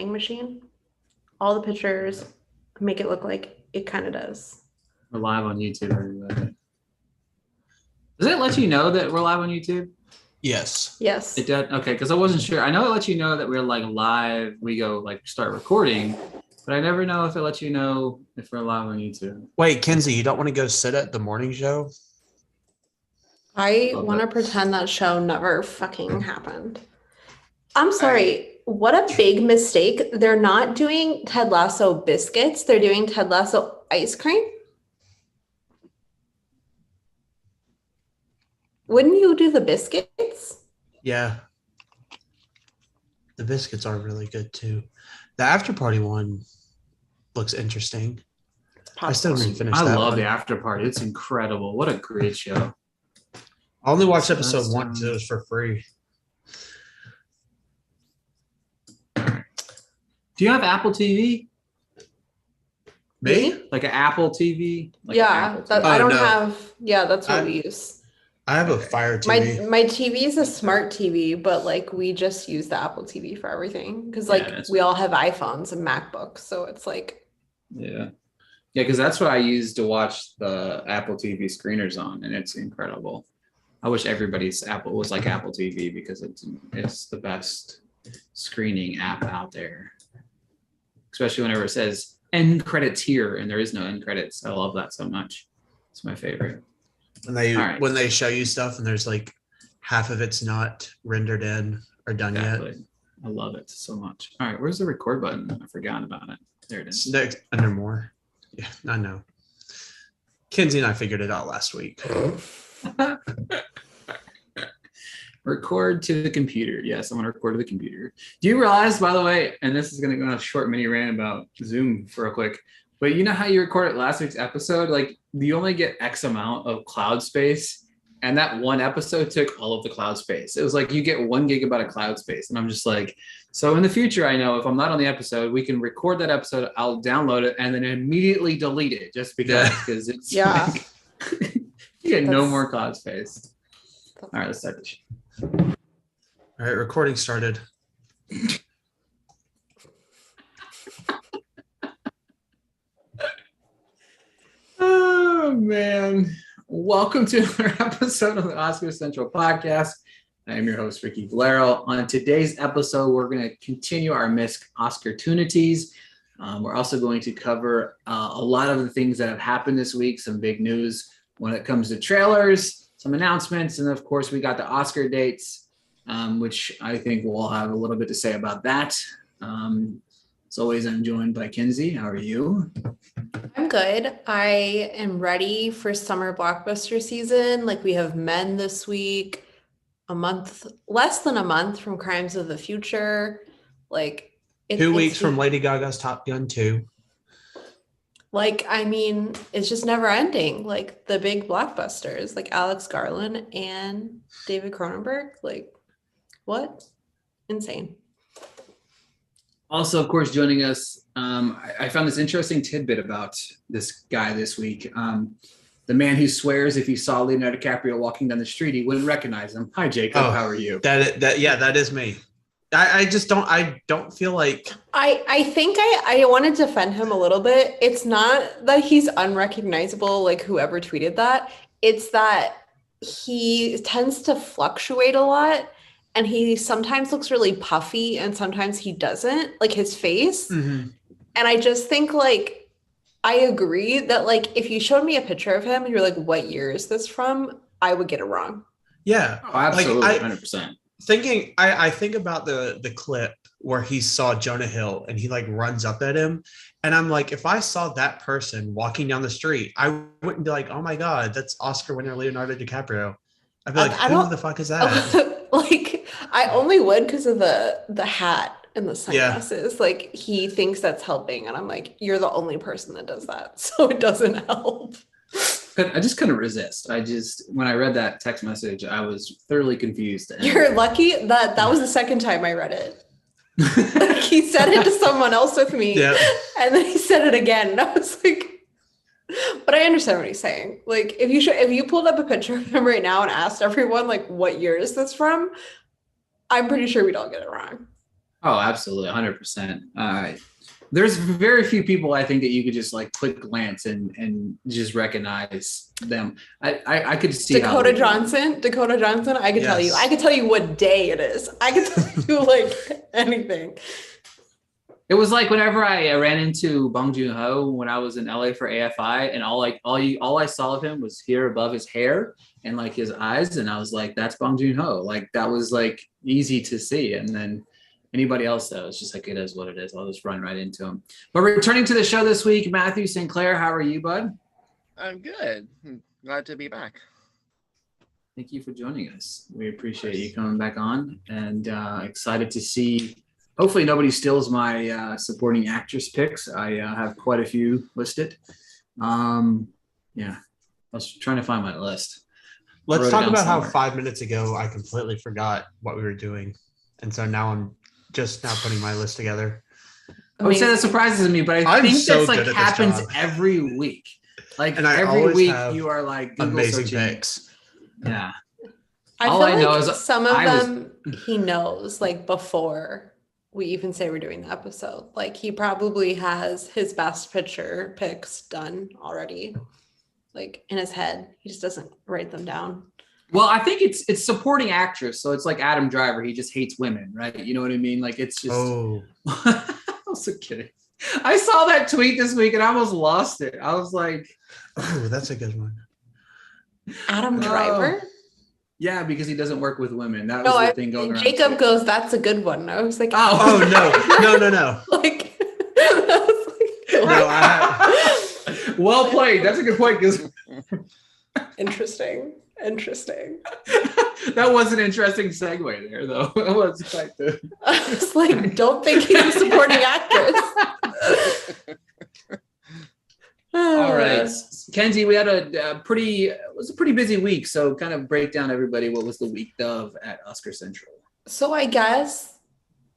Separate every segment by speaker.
Speaker 1: vending machine. All the pictures make it look like it kind of does.
Speaker 2: We're live on YouTube, everybody. Does it let you know that we're live on YouTube?
Speaker 3: Yes.
Speaker 1: Yes.
Speaker 2: It did? Okay, because I wasn't sure. I know it lets you know that we're like live. We go like start recording, but I never know if it lets you know if we're live on YouTube.
Speaker 3: Wait, Kenzie, you don't want to go sit at the morning show?
Speaker 1: I want to pretend that show never fucking happened. I'm sorry. What a big mistake. They're not doing Ted Lasso biscuits. They're doing Ted Lasso ice cream. Wouldn't you do the biscuits?
Speaker 3: Yeah. The biscuits are really good too. The after party one looks interesting. I still didn't finish that.
Speaker 2: I love
Speaker 3: one.
Speaker 2: the after party. It's incredible. What a great show.
Speaker 3: I only watched episode 1 because it was for free.
Speaker 2: Do you have Apple TV?
Speaker 3: Me?
Speaker 2: Like an Apple TV? Like
Speaker 1: yeah,
Speaker 2: TV.
Speaker 1: I don't have. Yeah, that's what we use.
Speaker 3: I have a Fire TV.
Speaker 1: My TV is a smart TV, but like we just use the Apple TV for everything because like we all have iPhones and MacBooks, so it's like.
Speaker 2: Yeah, because that's what I use to watch the Apple TV screeners on, and it's incredible. I wish everybody's Apple was like Apple TV because it's the best screening app out there. Especially whenever it says end credits here and there is no end credits. I love that so much. It's my favorite.
Speaker 3: When they show you stuff and there's like half of it's not rendered in or done yet.
Speaker 2: I love it so much. All right, where's the record button? I forgot about it. There it is.
Speaker 3: It's next under more. Yeah, I know. Kenzie and I figured it out last week.
Speaker 2: Record to the computer. Yes, I want to record to the computer. Do you realize, by the way, and this is going to go on a short mini rant about Zoom for a quick, but you know how you recorded last week's episode? Like you only get X amount of cloud space, and that one episode took all of the cloud space. It was like you get 1 gigabyte of cloud space, and I'm just like, so in the future, I know if I'm not on the episode, we can record that episode, I'll download it, and then immediately delete it just because it's like, you get no more cloud space. All right, let's start this.
Speaker 3: All right, recording started.
Speaker 2: Oh man, welcome to another episode of the Oscar Central podcast. I am your host Ricky Valero. On today's episode, we're going to continue our Missed Oscartunities. We're also going to cover a lot of the things that have happened this week, some big news when it comes to trailers, some announcements, and of course we got the Oscar dates, which I think we'll have a little bit to say about that. As always, I'm joined by Kenzie. How are you?
Speaker 1: I'm good. I am ready for summer blockbuster season. Like we have Men this week, less than a month from Crimes of the Future. Like
Speaker 3: 2 weeks from Lady Gaga's Top Gun 2.
Speaker 1: Like, I mean, it's just never ending. Like the big blockbusters, like Alex Garland and David Cronenberg. Like, what? Insane.
Speaker 2: Also, of course, joining us, I found this interesting tidbit about this guy this week. The man who swears if he saw Leonardo Dicaprio walking down the street, he wouldn't recognize him. Hi, Jacob. How are you?
Speaker 3: That is me. I don't feel like
Speaker 1: I think I want to defend him a little bit. It's not that he's unrecognizable, like whoever tweeted that. It's that he tends to fluctuate a lot, and he sometimes looks really puffy and sometimes he doesn't, like his face. Mm-hmm. And I just think like I agree that like if you showed me a picture of him and you're like, what year is this from? I would get it wrong.
Speaker 3: Yeah.
Speaker 2: Oh, absolutely, like 100%.
Speaker 3: I think about the clip where he saw Jonah Hill and he like runs up at him, and I'm like, if I saw that person walking down the street, I wouldn't be like, oh my god, that's Oscar winner Leonardo DiCaprio. I'd be like, who the fuck is that?
Speaker 1: Like I only would because of the hat and the sunglasses. Yeah. Like he thinks that's helping, and I'm like, you're the only person that does that, so it doesn't help.
Speaker 2: I just couldn't resist. When I read that text message, I was thoroughly confused.
Speaker 1: You're lucky that was the second time I read it. Like he said it to someone else with me, and then he said it again, and I was like, but I understand what he's saying. Like if you pulled up a picture of him right now and asked everyone like, what year is this from? I'm pretty sure we'd all get it wrong.
Speaker 2: Oh, absolutely, 100%. There's very few people I think that you could just like quick glance and just recognize them. I could see
Speaker 1: Dakota Johnson. I could tell you. I could tell you what day it is. I could tell you like anything.
Speaker 2: It was like whenever I ran into Bong Joon-ho when I was in LA for AFI, and all I saw of him was here above his hair and like his eyes, and I was like, that's Bong Joon-ho. Like that was like easy to see, and then anybody else though, it's just like it is what it is. I'll just run right into him. But returning to the show this week, Matthew St. Clair, how are you, bud?
Speaker 4: I'm good. Glad to be back.
Speaker 2: Thank you for joining us. We appreciate you coming back on, and excited to see. Hopefully nobody steals my supporting actress picks. I have quite a few listed. Yeah, I was trying to find my list.
Speaker 3: Let's talk about how 5 minutes ago I completely forgot what we were doing. And so now I'm just now putting my list together.
Speaker 2: I would say that surprises me, but I think that's like happens every week. Like and every week you are like Google
Speaker 3: amazing
Speaker 2: searching.
Speaker 3: picks.
Speaker 2: Yeah.
Speaker 1: I feel like some of them he knows like before we even say we're doing the episode. Like he probably has his best picture picks done already, like in his head. He just doesn't write them down.
Speaker 2: Well, I think it's supporting actress, so it's like Adam Driver. He just hates women, right? You know what I mean? Like it's just. Oh. I was so kidding. I saw that tweet this week and I almost lost it. I was like,
Speaker 3: "Oh, that's a good one."
Speaker 1: Adam Driver.
Speaker 2: Yeah, because he doesn't work with women. That was the thing going around.
Speaker 1: Jacob goes, "That's a good one." I was like,
Speaker 3: "Oh no!"
Speaker 1: Like,
Speaker 2: no, well played. That's a good point.
Speaker 1: Interesting.
Speaker 2: That was an interesting segue there, though. It was quite the.
Speaker 1: I was like, don't think he's a supporting actress.
Speaker 2: All right, Kenzie, we had a pretty busy week. So kind of break down everybody. What was the week of at Oscar Central?
Speaker 1: So I guess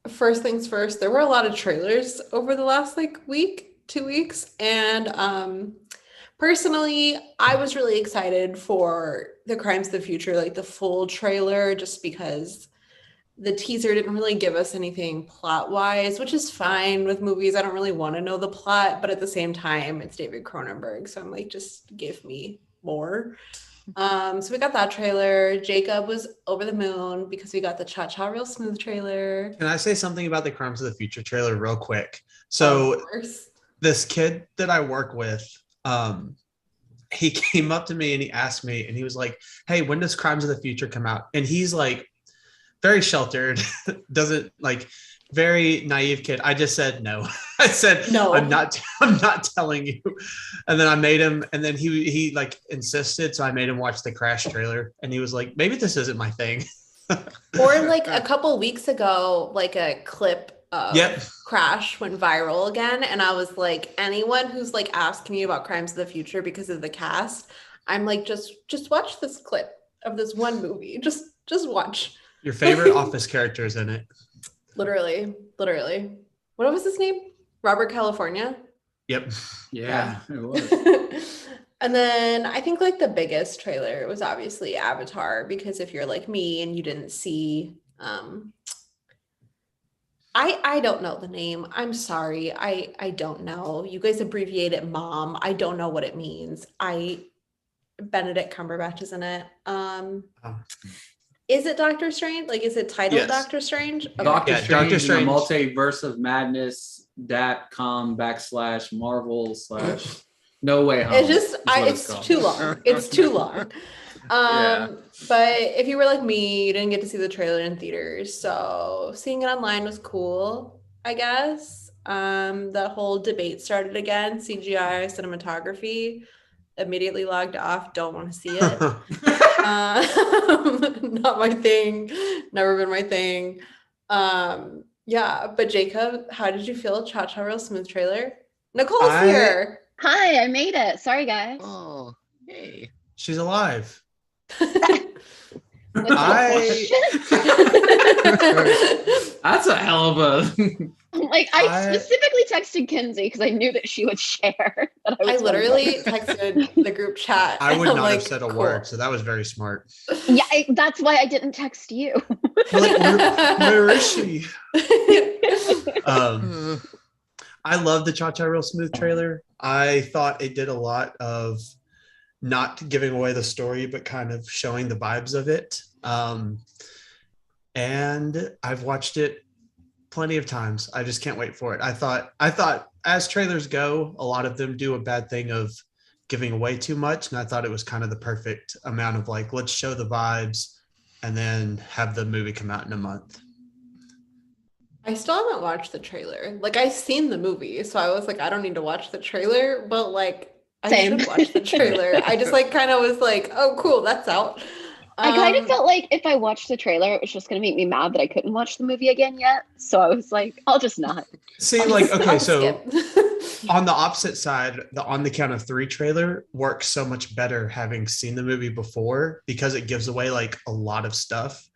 Speaker 1: first things first, there were a lot of trailers over the last like week, 2 weeks. And personally, I was really excited for the Crimes of the Future, like the full trailer, just because the teaser didn't really give us anything plot-wise, which is fine with movies. I don't really want to know the plot, but at the same time, it's David Cronenberg. So I'm like, just give me more. So we got that trailer. Jacob was over the moon because we got the Cha Cha Real Smooth trailer.
Speaker 3: Can I say something about the Crimes of the Future trailer real quick? So this kid that I work with, he came up to me and he asked me, and he was like, "Hey, when does Crimes of the Future come out?" And he's like, very sheltered, doesn't like, very naive kid. I just said no. I said no. I'm not telling you. And then I made him, and then he like insisted, so I made him watch the Crash trailer, and he was like, maybe this isn't my thing.
Speaker 1: Or like a couple weeks ago, like a clip of Crash went viral again, and I was like, anyone who's like asking me about Crimes of the Future because of the cast, I'm like, just watch this clip of this one movie. Just watch.
Speaker 3: Your favorite Office characters in it.
Speaker 1: Literally. What was his name? Robert California?
Speaker 3: Yep.
Speaker 2: Yeah, it was.
Speaker 1: And then I think like the biggest trailer was obviously Avatar, because if you're like me and you didn't see, I don't know the name. I'm sorry. I don't know. You guys abbreviate it MOM. I don't know what it means. Benedict Cumberbatch is in it. Is it Doctor Strange? Like, is it titled Doctor Strange? Okay.
Speaker 2: Doctor Strange, Multiverse of Madness, .com/Marvel/ No Way Home.
Speaker 1: It's just, it's too long. It's too long. But if you were like me, you didn't get to see the trailer in theaters. So seeing it online was cool, I guess. The whole debate started again. CGI, cinematography. Immediately logged off. Don't want to see it. Not my thing. Never been my thing. But Jacob, how did you feel? Cha Cha Real Smooth trailer. Nicole's here.
Speaker 5: Hi, I made it. Sorry, guys.
Speaker 4: Oh, hey.
Speaker 3: She's alive.
Speaker 2: That's a hell of a.
Speaker 5: Like, I specifically texted Kenzie because I knew that she would share.
Speaker 1: I literally texted the group chat.
Speaker 3: I would not have said a word, so that was very smart.
Speaker 5: Yeah, that's why I didn't text you.
Speaker 3: Like, where is she? I love the Cha Cha Real Smooth trailer. I thought it did a lot of not giving away the story, but kind of showing the vibes of it. And I've watched it plenty of times. I just can't wait for it. I thought as trailers go, a lot of them do a bad thing of giving away too much. And I thought it was kind of the perfect amount of like, let's show the vibes and then have the movie come out in a month.
Speaker 1: I still haven't watched the trailer. Like, I've seen the movie, so I was like, I don't need to watch the trailer, but like, I should watch the trailer. I just like kind of was like, oh, cool, that's out.
Speaker 5: I kind of felt like if I watched the trailer, it was just going to make me mad that I couldn't watch the movie again yet. So I was like, I'll just not.
Speaker 3: See, like, okay, so on the opposite side, the On the Count of Three trailer works so much better having seen the movie before because it gives away like a lot of stuff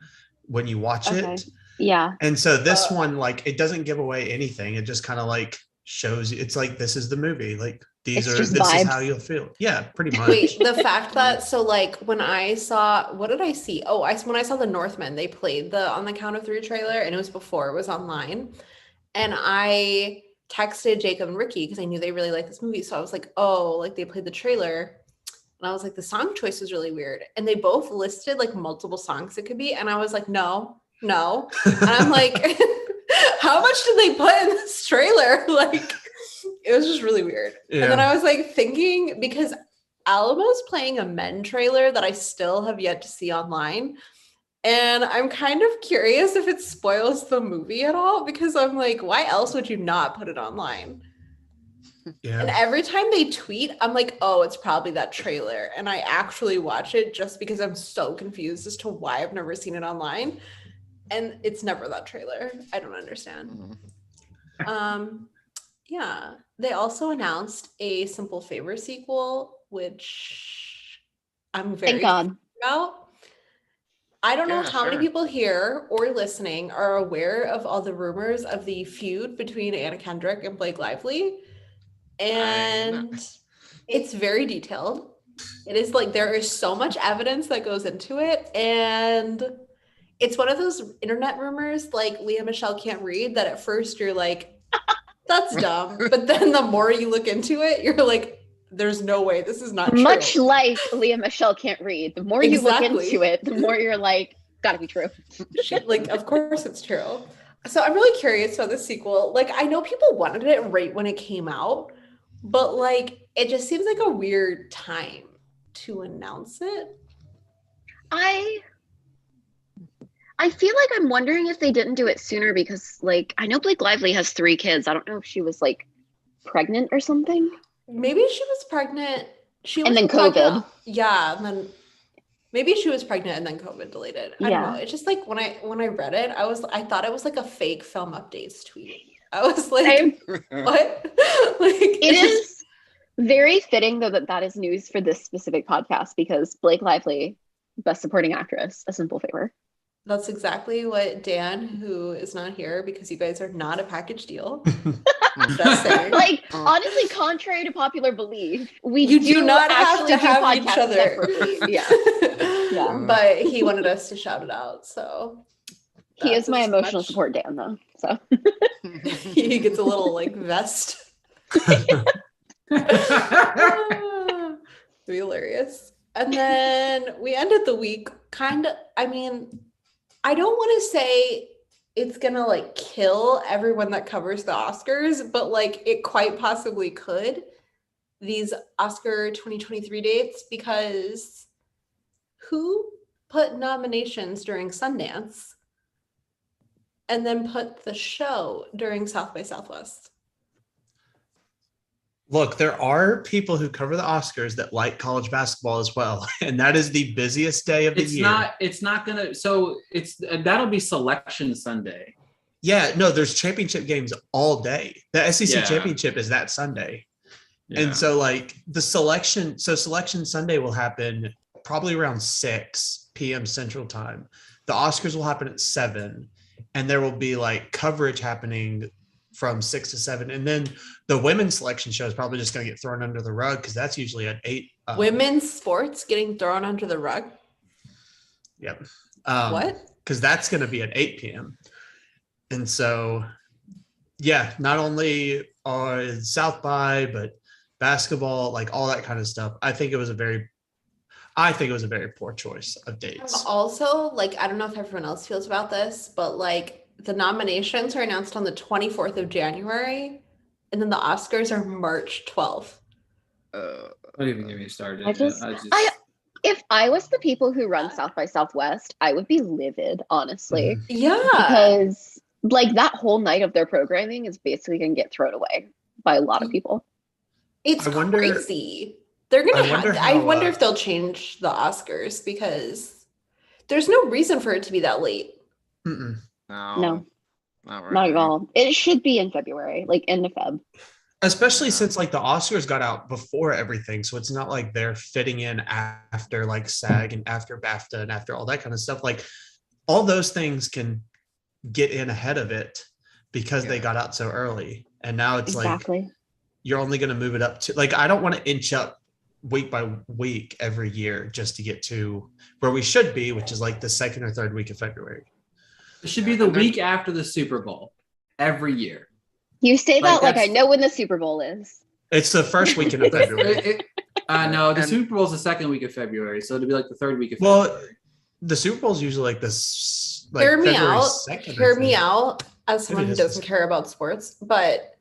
Speaker 3: when you watch it.
Speaker 5: Yeah.
Speaker 3: And so this one, like, it doesn't give away anything. It just kind of like shows you, it's like, this is the movie. Like, this is how you'll feel. Yeah, pretty much.
Speaker 1: Wait, the fact that, so like when I saw, what did I see? Oh, when I saw The Northman, they played the On the Count of Three trailer and it was before it was online. And I texted Jacob and Ricky because I knew they really liked this movie. So I was like, oh, like they played the trailer. And I was like, the song choice was really weird. And they both listed like multiple songs it could be. And I was like, no. And I'm like, how much did they put in this trailer? Like, it was just really weird. Yeah. And then I was like thinking, because Alamo's playing a Men trailer that I still have yet to see online. And I'm kind of curious if it spoils the movie at all, because I'm like, why else would you not put it online? Yeah. And every time they tweet, I'm like, oh, it's probably that trailer. And I actually watch it just because I'm so confused as to why I've never seen it online. And it's never that trailer. I don't understand. Yeah. They also announced a Simple Favor sequel, which I'm very excited about. I don't know how many people here or listening are aware of all the rumors of the feud between Anna Kendrick and Blake Lively. And it's very detailed. It is like, there is so much evidence that goes into it. And it's one of those internet rumors like Leah Michelle can't read, that at first you're like, that's dumb. But then the more you look into it, you're like, there's no way this is not true.
Speaker 5: Much like Leah Michelle can't read. The more you look into it, the more you're like, gotta be true.
Speaker 1: Like, of course it's true. So I'm really curious about the sequel. Like, I know people wanted it right when it came out, but like, it just seems like a weird time to announce it.
Speaker 5: I feel like I'm wondering if they didn't do it sooner because, like, I know Blake Lively has 3 kids. I don't know if she was, like, pregnant or something.
Speaker 1: Maybe she was pregnant.
Speaker 5: And then COVID.
Speaker 1: Yeah, and then maybe she was pregnant and then COVID delayed it. I don't know. It's just like when I read it, I thought it was like a fake film updates tweet. I was like, what? Like,
Speaker 5: it is very fitting though that is news for this specific podcast because Blake Lively, Best Supporting Actress, A Simple Favor.
Speaker 1: That's exactly what Dan, who is not here because you guys are not a package deal. Just saying.
Speaker 5: Like, honestly, contrary to popular belief,
Speaker 1: you do not have to have each other.
Speaker 5: Separately. Yeah.
Speaker 1: But he wanted us to shout it out, so
Speaker 5: he is my emotional support Dan, though. So
Speaker 1: he gets a little like vest. Be hilarious. And then we ended the week kind of. I mean, I don't want to say it's gonna like kill everyone that covers the Oscars, but like it quite possibly could, these Oscar 2023 dates, because who put nominations during Sundance and then put the show during South by Southwest?
Speaker 3: Look, there are people who cover the Oscars that like college basketball as well, and that is the busiest day of the year.
Speaker 2: It's not gonna. So that'll be Selection Sunday.
Speaker 3: Yeah, no, there's championship games all day. The SEC championship is that Sunday, and so like the Selection Sunday will happen probably around 6 p.m. Central Time. The Oscars will happen at 7, and there will be like coverage happening from 6 to 7, and then the women's selection show is probably just going to get thrown under the rug because that's usually at 8.
Speaker 1: Women's sports getting thrown under the rug.
Speaker 3: Yep.
Speaker 1: What?
Speaker 3: Because that's going to be at 8 p.m. And so, yeah, not only South by, but basketball, like all that kind of stuff. I think it was a very poor choice of dates.
Speaker 1: Also, like, I don't know if everyone else feels about this, but like the nominations are announced on the 24th of January, and then the Oscars are March 12th.
Speaker 2: Don't even get me started.
Speaker 5: If I was the people who run South by Southwest, I would be livid, honestly.
Speaker 3: Mhm.
Speaker 1: Yeah.
Speaker 5: Because like that whole night of their programming is basically going to get thrown away by a lot of people.
Speaker 1: It's crazy. They're gonna I wonder if they'll change the Oscars because there's no reason for it to be that late.
Speaker 5: No,
Speaker 4: Not really.
Speaker 5: not at all. It should be in February, like end of Feb.
Speaker 3: Especially since like the Oscars got out before everything. So it's not like they're fitting in after like SAG and after BAFTA and after all that kind of stuff. Like all those things can get in ahead of it because they got out so early. And now it's like you're only going to move it up to like, I don't want to inch up week by week every year just to get to where we should be, which is like the second or third week of February.
Speaker 2: It should be the week after the Super Bowl every year.
Speaker 5: You say that like I know when the Super Bowl is.
Speaker 3: It's the first weekend of February.
Speaker 2: No, the Super Bowl is the second week of February, so it'll be like the third week of February.
Speaker 3: Well, the Super Bowl is usually like this. Like
Speaker 1: Hear me
Speaker 3: February
Speaker 1: out.
Speaker 3: 2nd,
Speaker 1: Hear me out as someone who
Speaker 3: is.
Speaker 1: doesn't care about sports, but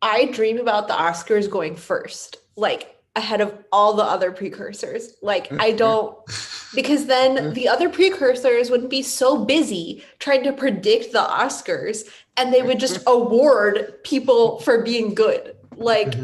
Speaker 1: I dream about the Oscars going first, like ahead of all the other precursors. Like I don't, because then the other precursors wouldn't be so busy trying to predict the Oscars and they would just award people for being good. Like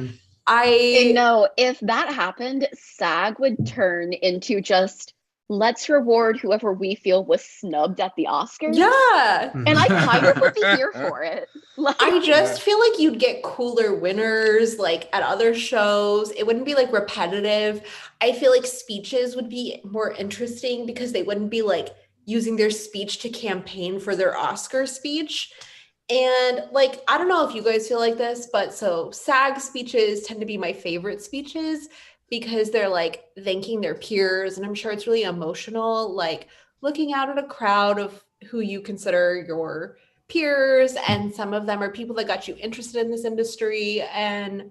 Speaker 1: I
Speaker 5: know if that happened, SAG would turn into just let's reward whoever we feel was snubbed at the Oscars.
Speaker 1: Yeah.
Speaker 5: And I kind of would be here for it. Like,
Speaker 1: I just feel like you'd get cooler winners like at other shows. It wouldn't be like repetitive. I feel like speeches would be more interesting because they wouldn't be like using their speech to campaign for their Oscar speech. And like, I don't know if you guys feel like this, but so SAG speeches tend to be my favorite speeches because they're like thanking their peers. And I'm sure it's really emotional, like looking out at a crowd of who you consider your peers. And some of them are people that got you interested in this industry. And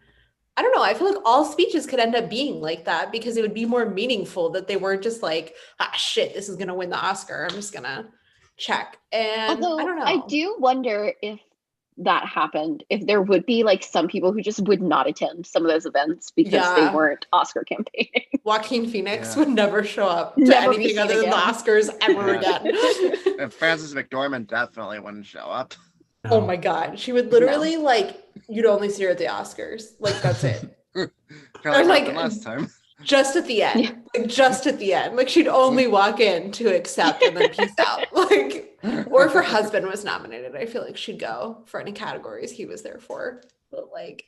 Speaker 1: I don't know, I feel like all speeches could end up being like that because it would be more meaningful that they weren't just like, ah, shit, this is going to win the Oscar. I'm just going to check. And
Speaker 5: although
Speaker 1: I don't know.
Speaker 5: I do wonder if that happened, if there would be like some people who just would not attend some of those events because they weren't Oscar campaigning.
Speaker 1: Joaquin Phoenix would never show up to anything other than the Oscars ever again.
Speaker 4: And Frances McDormand definitely wouldn't show up.
Speaker 1: Oh my God. She would literally like, you'd only see her at the Oscars. Like that's it.
Speaker 4: Or
Speaker 1: like
Speaker 4: last time.
Speaker 1: Just at the end. Like just at the end. Like she'd only walk in to accept and then peace out. Like, or if her husband was nominated, I feel like she'd go for any categories he was there for. But like,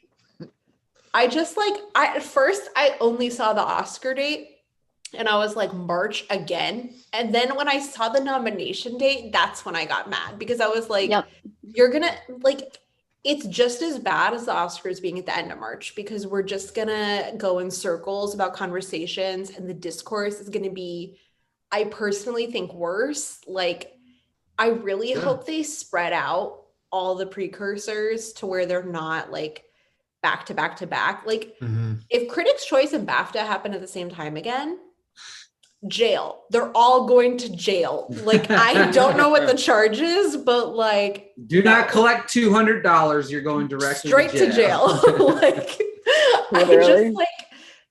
Speaker 1: I just like, at first I only saw the Oscar date and I was like, March again. And then when I saw the nomination date, that's when I got mad because I was like, you're gonna like, it's just as bad as the Oscars being at the end of March because we're just gonna go in circles about conversations and the discourse is gonna be, I personally think, worse. Like, I really hope they spread out all the precursors to where they're not like back to back to back. Like, if Critics' Choice and BAFTA happen at the same time again, jail. They're all going to jail. Like, I don't know what the charge is, but like,
Speaker 2: do not collect $200. You're going directly
Speaker 1: straight to jail. Like, I just like,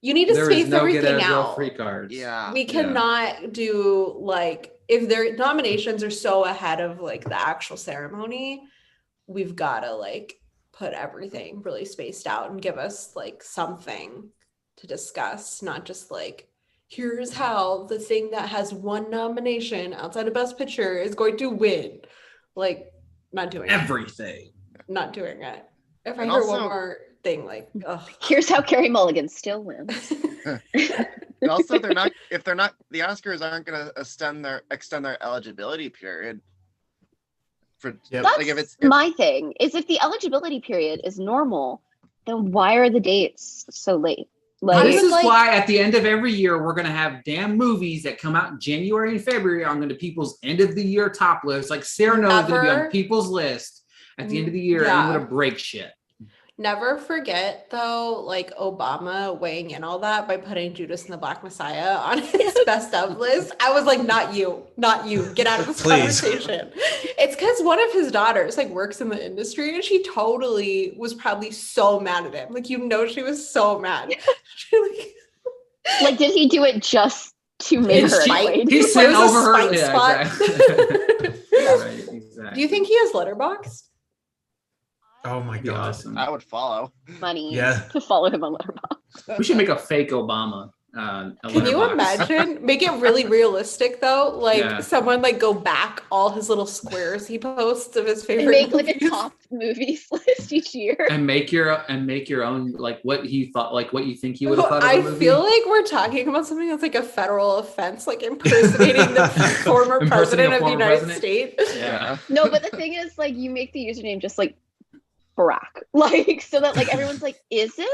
Speaker 1: you need to space everything out.
Speaker 2: Free cards.
Speaker 4: Yeah,
Speaker 1: we cannot do like if their nominations are so ahead of like the actual ceremony. We've got to like put everything really spaced out and give us like something to discuss, not just like, here's how the thing that has one nomination outside of Best Picture is going to win. Like, not doing
Speaker 2: everything.
Speaker 1: Not doing it. If I hear one more thing, like,
Speaker 5: here's how Carey Mulligan still wins.
Speaker 4: Also, the Oscars aren't going to extend their eligibility period.
Speaker 5: That's my thing. Is if the eligibility period is normal, then why are the dates so late? Like,
Speaker 2: This is why at the end of every year, we're going to have damn movies that come out in January and February on the people's end of the year top list. Like Sarah knows going to be on people's list at the end of the year, and I'm going to break shit.
Speaker 1: Never forget, though, like Obama weighing in all that by putting Judas and the Black Messiah on his best of list. I was like, not you, get out of this conversation. It's because one of his daughters like works in the industry, and she totally was probably so mad at him. Like, she was so mad.
Speaker 5: like, did he do it just to make her annoyed?
Speaker 2: He sent over her
Speaker 1: spot.
Speaker 2: Exactly. Right, exactly.
Speaker 1: Do you think he has Letterboxd?
Speaker 3: Oh my god,
Speaker 2: awesome.
Speaker 4: I would follow.
Speaker 5: Money to follow him on Letterboxd.
Speaker 2: We should make a fake Obama.
Speaker 1: Can you imagine? Make it really realistic though. Like someone like go back all his little squares he posts of his favorite.
Speaker 5: And make
Speaker 1: movies.
Speaker 5: like a top movies list each year.
Speaker 2: And make your own like what he thought, like what you think he would have thought of the movie.
Speaker 1: I feel like we're talking about something that's like a federal offense, like impersonating the former president of the United States.
Speaker 2: Yeah.
Speaker 5: No, but the thing is, like, you make the username just like Barack, like, so that like everyone's like, is it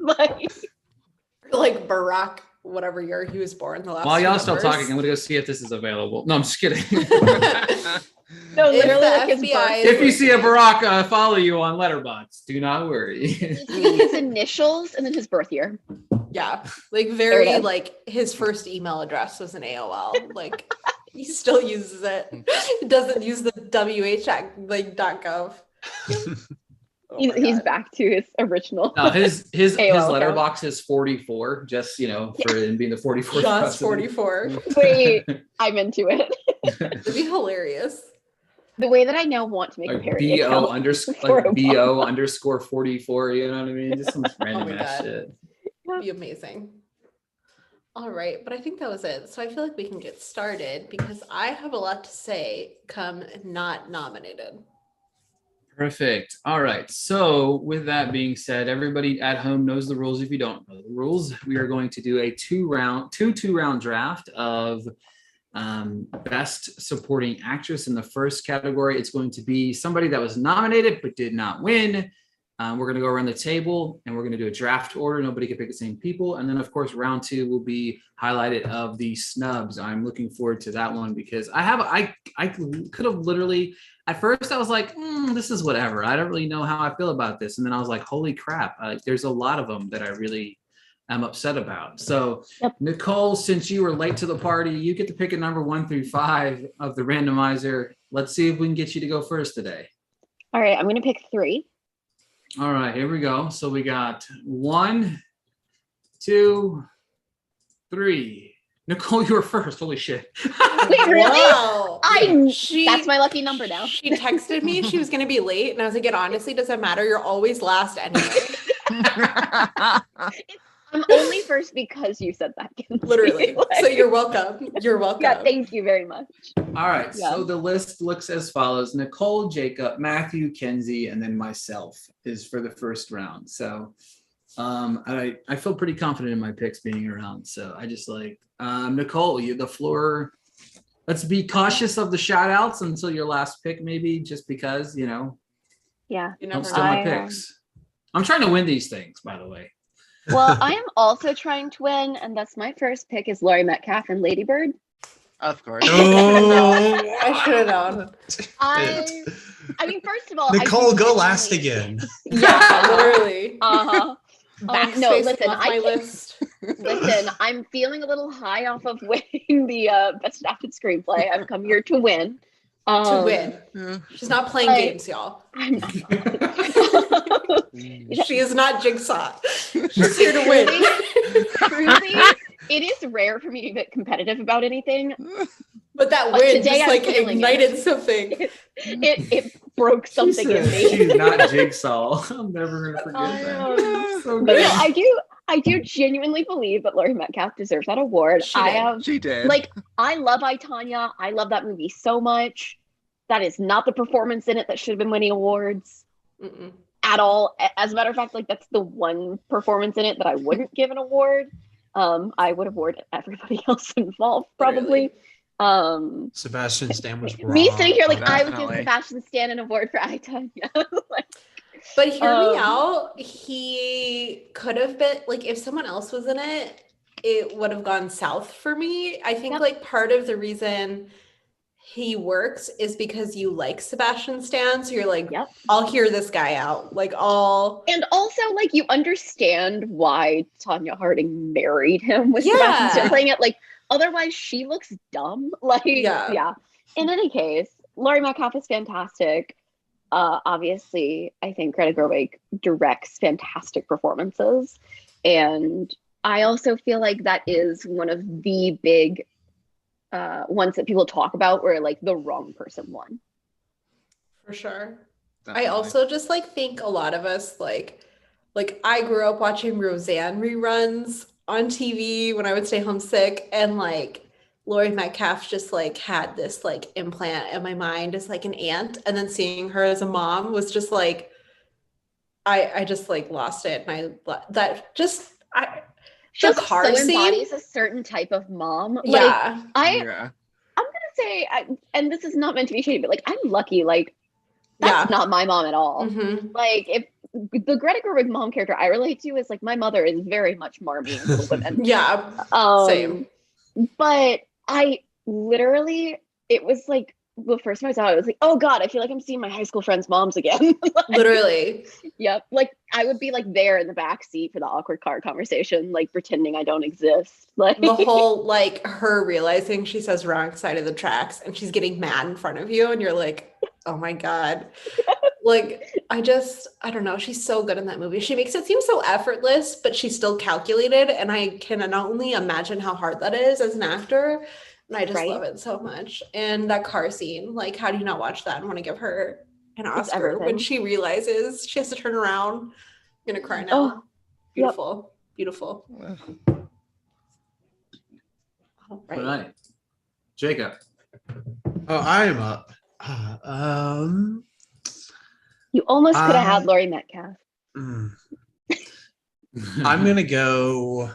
Speaker 5: like
Speaker 1: Barack, whatever year he was born? The last.
Speaker 2: While y'all still talking, I'm gonna go see if this is available. No, I'm just kidding.
Speaker 5: No, literally, like
Speaker 1: FBI
Speaker 2: if you see a Barack follow you on Letterboxd, do not worry.
Speaker 5: His initials and then his birth year.
Speaker 1: Yeah, like very like his first email address was an AOL. Like he still uses it. He doesn't use the WH like .gov.
Speaker 5: He's back to his original.
Speaker 2: No, his letterbox
Speaker 5: account.
Speaker 2: is 44, just for him being the 44th.
Speaker 1: Just 44.
Speaker 5: Wait, I'm into it.
Speaker 1: It'd be hilarious.
Speaker 5: The way that I now want to make a parody
Speaker 2: BO _ 44, you know what I mean? Just some random ass shit.
Speaker 1: It'd be amazing. All right, but I think that was it. So I feel like we can get started because I have a lot to say come not nominated.
Speaker 2: Perfect. All right. So with that being said, everybody at home knows the rules. If you don't know the rules, we are going to do a two-round draft of best supporting actress. In the first category, it's going to be somebody that was nominated but did not win. We're going to go around the table and we're going to do a draft order. Nobody can pick the same people. And then, of course, round two will be highlighted of the snubs. I'm looking forward to that one because I could have literally, at first I was like, this is whatever. I don't really know how I feel about this. And then I was like, holy crap. There's a lot of them that I really am upset about. So Nicole, since you were late to the party, you get to pick a number 1 through 5 of the randomizer. Let's see if we can get you to go first today.
Speaker 5: All right. I'm going to pick 3.
Speaker 2: All right, here we go. So we got 1, 2, 3. Nicole, you were first. Holy shit.
Speaker 5: Wait, really?
Speaker 1: Wow.
Speaker 5: That's my lucky number now.
Speaker 1: She texted me she was going to be late, and I was like, it honestly doesn't matter. You're always last anyway.
Speaker 5: I'm only first because you said that.
Speaker 1: Literally. So you're welcome. You're welcome.
Speaker 5: Yeah, thank you very much.
Speaker 2: All right, so the list looks as follows. Nicole, Jacob, Matthew, Kenzie, and then myself is for the first round. So I feel pretty confident in my picks being around. So I just like, Nicole, you the floor. Let's be cautious of the shout outs until your last pick, maybe, just because,
Speaker 5: Yeah.
Speaker 2: Don't steal my picks. I'm trying to win these things, by the way.
Speaker 5: Well, I am also trying to win, and that's my first pick is Laurie Metcalf and Lady Bird.
Speaker 4: Of course.
Speaker 1: Oh, I should have known.
Speaker 5: I mean, first of all,
Speaker 3: Nicole, go last again.
Speaker 1: Yeah, literally.
Speaker 5: No, listen,
Speaker 1: listen,
Speaker 5: I'm feeling a little high off of winning the best adapted screenplay. I've come here to win.
Speaker 1: To win. She's not playing games, y'all.
Speaker 5: I'm not.
Speaker 1: She is not Jigsaw. She's here to win.
Speaker 5: Truly, it is rare for me to get competitive about anything.
Speaker 1: But that win just like ignited something.
Speaker 5: It broke something in me.
Speaker 2: She's not Jigsaw. I'm never gonna forget that. So good.
Speaker 5: I do genuinely believe that Laurie Metcalf deserves that award.
Speaker 4: She did.
Speaker 5: Like, I love I, Tonya. I love that movie so much. That is not the performance in it that should have been winning awards at all. As a matter of fact, like, that's the one performance in it that I wouldn't give an award. I would award everybody else involved, probably.
Speaker 1: Really?
Speaker 3: Sebastian Stan was wrong.
Speaker 5: Me sitting here like,
Speaker 4: Definitely.
Speaker 5: I would give Sebastian Stan an award for I, Tonya.
Speaker 1: But hear me out. He could have been like, if someone else was in it, it would have gone south for me. I think like part of the reason he works is because you like Sebastian Stan. So you're like, I'll hear this guy out. Like and
Speaker 5: also like you understand why Tanya Harding married him with Sebastian Stan playing it. Like otherwise she looks dumb. Like yeah. In any case, Laurie Metcalf is fantastic. Obviously, I think Greta Gerwig directs fantastic performances. And I also feel like that is one of the big ones that people talk about where like the wrong person won.
Speaker 1: For sure. Definitely. I also just like think a lot of us like I grew up watching Roseanne reruns on TV when I would stay home sick, and like Laurie Metcalf just like had this like implant in my mind as like an aunt, and then seeing her as a mom was just like I just like lost it, and
Speaker 5: she so embodies a certain type of mom. Like, I'm gonna say, and this is not meant to be shady, but like I'm lucky. Like that's not my mom at all.
Speaker 1: Mm-hmm.
Speaker 5: Like if the Greta Gerwig mom character I relate to is like my mother is very much Marmee in Little Women.
Speaker 1: Same.
Speaker 5: But I literally, it was like the first time I saw it, I was like, oh God, I feel like I'm seeing my high school friends' moms again. Like,
Speaker 1: literally.
Speaker 5: Yep. Like I would be like there in the back seat for the awkward car conversation, like pretending I don't exist. Like
Speaker 1: the whole like her realizing she says wrong side of the tracks and she's getting mad in front of you and you're like, oh my God. Like I don't know. She's so good in that movie. She makes it seem so effortless, but she's still calculated. And I can not only imagine how hard that is as an actor. And I just love it so much. And that car scene, like, how do you not watch that and want to give her an Oscar when she realizes she has to turn around? I'm gonna cry now.
Speaker 5: Oh,
Speaker 1: beautiful, beautiful.
Speaker 2: All right, Jacob.
Speaker 3: Oh, I am up.
Speaker 5: You almost could have had Laurie Metcalf.
Speaker 3: I'm gonna go.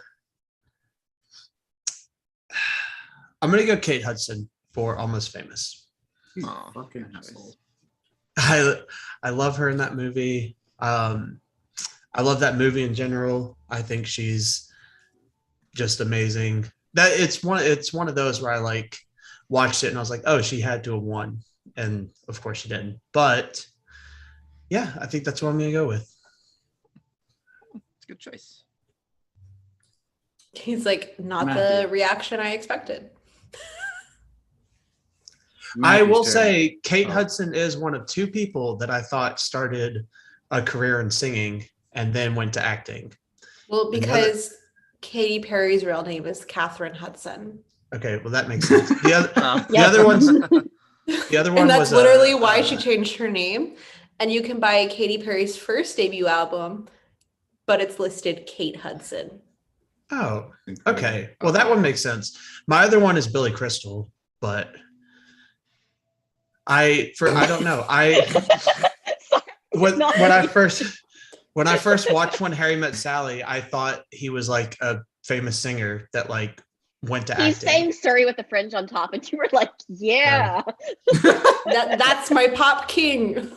Speaker 3: I'm gonna go Kate Hudson for Almost Famous.
Speaker 2: Oh, fucking asshole.
Speaker 3: I love her in that movie. I love that movie in general. I think she's just amazing. That it's one of those where I like watched it and I was like, oh, she had to have won, and of course she didn't. But yeah, I think that's what I'm gonna go with.
Speaker 4: It's a good choice.
Speaker 1: He's like, not the reaction I expected.
Speaker 3: I will say Kate Hudson is one of two people that I thought started a career in singing and then went to acting.
Speaker 1: Well, because Katy Perry's real name is Katherine Hudson.
Speaker 3: Okay, well that makes sense. The other one
Speaker 1: and that's literally why she changed her name. And you can buy Katy Perry's first debut album, but it's listed Kate Hudson.
Speaker 3: Oh, okay. Well, that one makes sense. My other one is Billy Crystal, but I don't know. When I first watched When Harry Met Sally, I thought he was like a famous singer that like went to acting.
Speaker 5: He's saying Surrey with the fringe on top, and you were like, yeah.
Speaker 1: That's my pop king.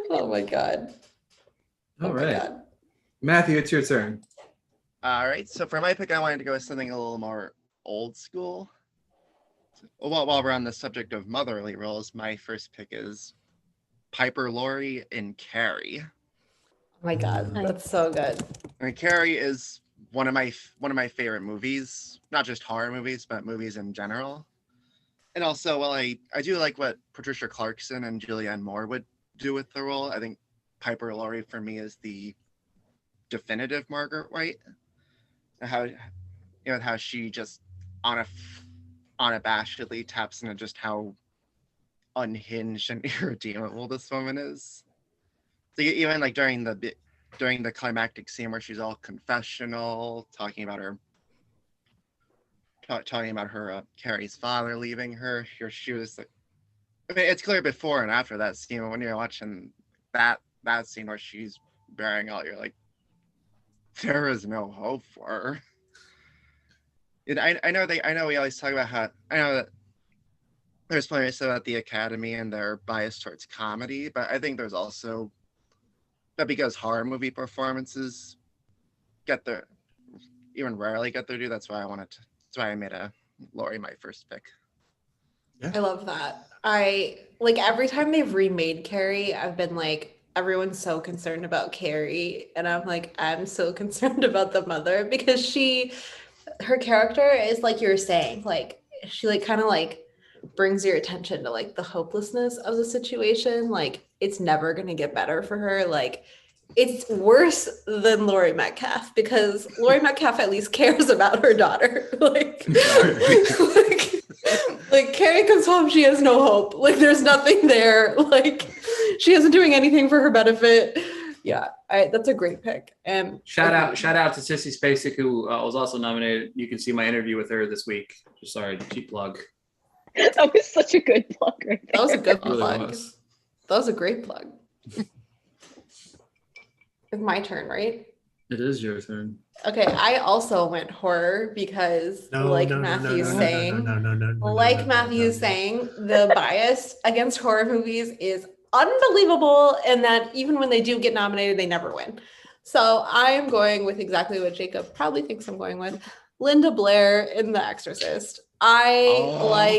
Speaker 1: Oh my God.
Speaker 2: All right. Matthew, it's your turn.
Speaker 4: All right. So for my pick, I wanted to go with something a little more old school. While we're on the subject of motherly roles, my first pick is Piper Laurie in Carrie.
Speaker 1: Oh my God, that's so good.
Speaker 4: I mean, Carrie is one of my favorite movies, not just horror movies, but movies in general. And also, while I do like what Patricia Clarkson and Julianne Moore would do with the role, I think Piper Laurie for me is the definitive Margaret White. How she just unabashedly taps into just how unhinged and irredeemable this woman is. So even like during the climactic scene where she's all confessional, talking about her Carrie's father leaving her, she was like, I mean, it's clear before and after that scene, but when you're watching that scene where she's bearing out, you're like, there is no hope for her. And I know we always talk about how, I know that there's plenty to say about the Academy and their bias towards comedy, but I think there's also that because horror movie performances even rarely get their due. That's why I made Laurie my first pick.
Speaker 3: Yeah.
Speaker 1: I love that. I like every time they've remade Carrie, I've been like, everyone's so concerned about Carrie, and I'm like, I'm so concerned about the mother because her character is like you were saying, like she like kind of like brings your attention to like the hopelessness of the situation. Like it's never gonna get better for her. Like it's worse than Laurie Metcalf because Laurie Metcalf at least cares about her daughter. Like Carrie comes home, she has no hope. Like there's nothing there. Like she isn't doing anything for her benefit. Yeah, that's a great pick. And
Speaker 2: shout out to Sissy Spacek, who was also nominated. You can see my interview with her this week. Sorry, cheap plug.
Speaker 5: That was such a good plug right there.
Speaker 1: That was a good
Speaker 2: Really
Speaker 1: plug.
Speaker 2: was.
Speaker 1: That was a great plug. It's my turn, right?
Speaker 2: It is your turn.
Speaker 1: Okay, I also went horror because Matthew's saying, the bias against horror movies is unbelievable, and that even when they do get nominated, they never win. So I'm going with exactly what Jacob probably thinks I'm going with. Linda Blair in The Exorcist. I